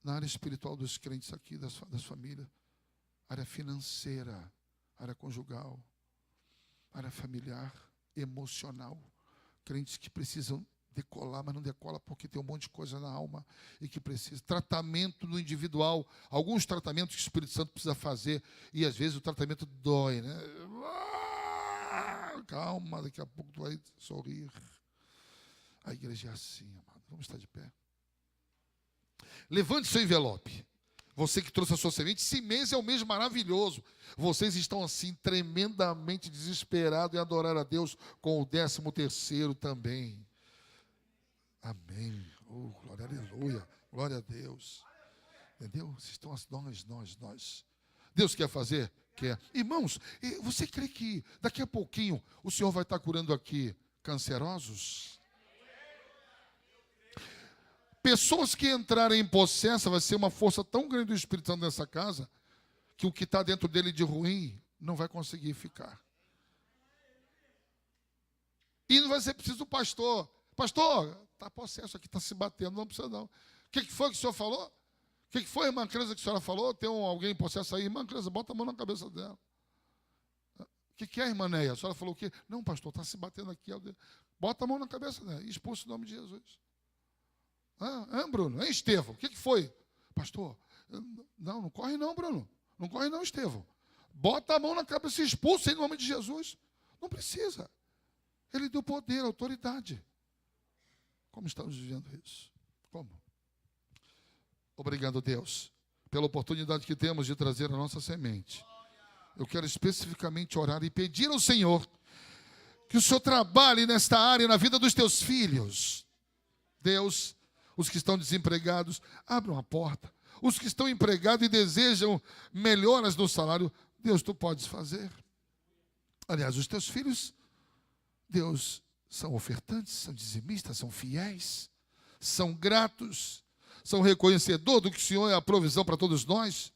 na área espiritual dos crentes aqui, das famílias, área financeira, área conjugal, área familiar, emocional, crentes que precisam decolar, mas não decola porque tem um monte de coisa na alma e que precisa. Tratamento no individual, alguns tratamentos que o Espírito Santo precisa fazer e às vezes o tratamento dói, né? Calma, daqui a pouco tu vai sorrir. A igreja é assim, amado. Vamos estar de pé. Levante seu envelope. Você que trouxe a sua semente, esse mês é um mês maravilhoso. Vocês estão assim tremendamente desesperados em adorar a Deus com o 13º também. Amém. Oh, glória, aleluia. Glória a Deus. Entendeu? Vocês estão nós. Deus quer fazer? Quer. Irmãos, você crê que daqui a pouquinho o Senhor vai estar curando aqui cancerosos? Pessoas que entrarem em possesso, vai ser uma força tão grande do Espírito Santo nessa casa, que o que está dentro dele de ruim não vai conseguir ficar. E não vai ser preciso o pastor. Pastor, está possesso aqui, está se batendo, não precisa não. O que foi que o senhor falou? O que foi, irmã Creuza, que a senhora falou? Tem alguém em possesso aí? Irmã Creuza, bota a mão na cabeça dela. O que é, irmã Neia? A senhora falou o quê? Não, pastor, está se batendo aqui. Bota a mão na cabeça dela e expulsa o nome de Jesus. Bruno? Estevão? O que foi? Pastor, não corre não, Bruno. Não corre não, Estevão. Bota a mão na cabeça e expulsa em nome de Jesus. Não precisa. Ele deu poder, autoridade. Como estamos vivendo isso? Como? Obrigado, Deus, pela oportunidade que temos de trazer a nossa semente. Eu quero especificamente orar e pedir ao Senhor que o Senhor trabalhe nesta área, na vida dos teus filhos. Deus, os que estão desempregados, abram a porta. Os que estão empregados e desejam melhoras no salário, Deus, tu podes fazer. Aliás, os teus filhos, Deus, são ofertantes, são dizimistas, são fiéis, são gratos, são reconhecedores do que o Senhor é a provisão para todos nós.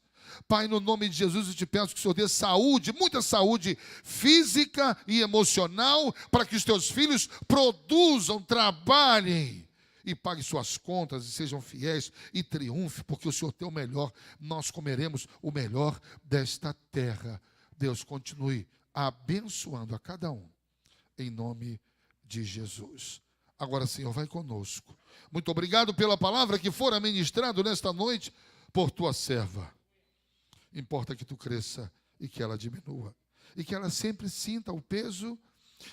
Pai, no nome de Jesus, eu te peço que o Senhor dê saúde, muita saúde física e emocional, para que os teus filhos produzam, trabalhem e paguem suas contas e sejam fiéis e triunfem, porque o Senhor tem o melhor, nós comeremos o melhor desta terra. Deus, continue abençoando a cada um, em nome de Jesus. Agora, Senhor, vai conosco. Muito obrigado pela palavra que fora ministrado nesta noite por tua serva. Importa que tu cresça e que ela diminua. E que ela sempre sinta o peso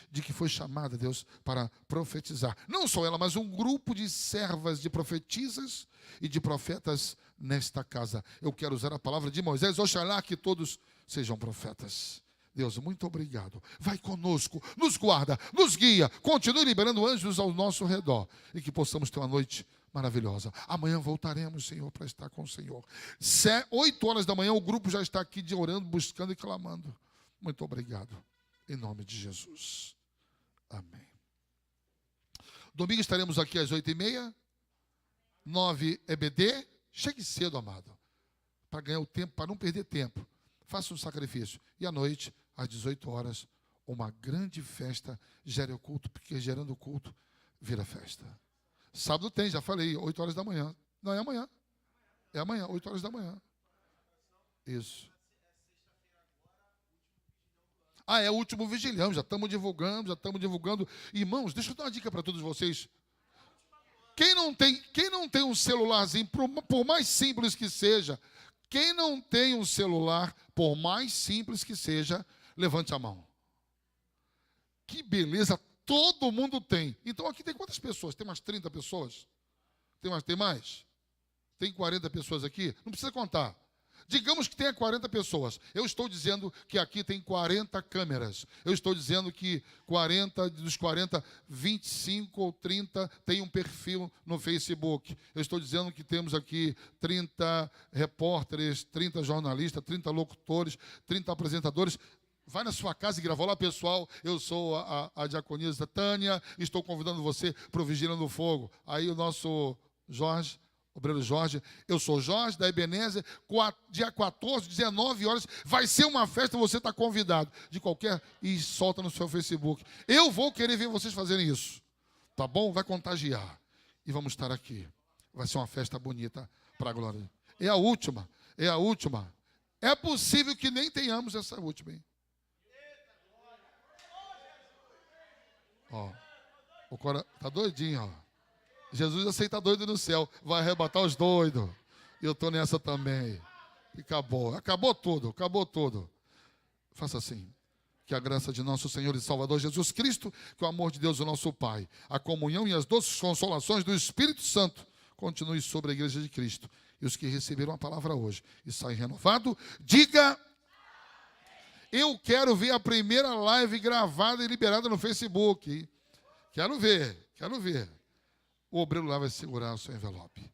de que foi chamada, Deus, para profetizar. Não só ela, mas um grupo de servas, de profetisas e de profetas nesta casa. Eu quero usar a palavra de Moisés. Oxalá que todos sejam profetas. Deus, muito obrigado. Vai conosco, nos guarda, nos guia. Continue liberando anjos ao nosso redor. E que possamos ter uma noite maravilhosa. Amanhã voltaremos, Senhor, para estar com o Senhor. 8 horas da manhã, o grupo já está aqui orando, buscando e clamando. Muito obrigado. Em nome de Jesus. Amém. Domingo estaremos aqui às 8h30. 9 EBD. Chegue cedo, amado, para ganhar o tempo, para não perder tempo. Faça um sacrifício. E à noite, às 18 horas, uma grande festa gera o culto, porque gerando o culto, vira festa. Sábado tem, já falei, 8 horas da manhã. Não, é amanhã. É amanhã, 8 horas da manhã. Isso. É o último vigilhão, já estamos divulgando. Irmãos, deixa eu dar uma dica para todos vocês. Quem não tem um celularzinho, por mais simples que seja, quem não tem um celular, por mais simples que seja, levante a mão. Que beleza, todo mundo tem. Então aqui tem quantas pessoas? Tem umas 30 pessoas? Tem mais? Tem 40 pessoas aqui? Não precisa contar. Digamos que tenha 40 pessoas. Eu estou dizendo que aqui tem 40 câmeras. Eu estou dizendo que dos 40, 25 ou 30 tem um perfil no Facebook. Eu estou dizendo que temos aqui 30 repórteres, 30 jornalistas, 30 locutores, 30 apresentadores. Vai na sua casa e grava. Olá, pessoal, eu sou a diaconisa Tânia, estou convidando você para o Vigília no Fogo. Aí o nosso Jorge, obreiro Jorge, eu sou Jorge, da Ebenezer, dia 14, 19 horas, vai ser uma festa, você está convidado, e solta no seu Facebook. Eu vou querer ver vocês fazerem isso, tá bom? Vai contagiar, e vamos estar aqui. Vai ser uma festa bonita para a glória. É a última. É possível que nem tenhamos essa última, hein? Ó, o coração tá doidinho, ó. Jesus aceita doido no céu, vai arrebatar os doidos. E eu estou nessa também. E acabou tudo. Faça assim. Que a graça de nosso Senhor e Salvador Jesus Cristo, que o amor de Deus, o nosso Pai, a comunhão e as doces consolações do Espírito Santo continue sobre a igreja de Cristo. E os que receberam a palavra hoje e saem renovados, diga: eu quero ver a primeira live gravada e liberada no Facebook. Quero ver. O obreiro lá vai segurar o seu envelope.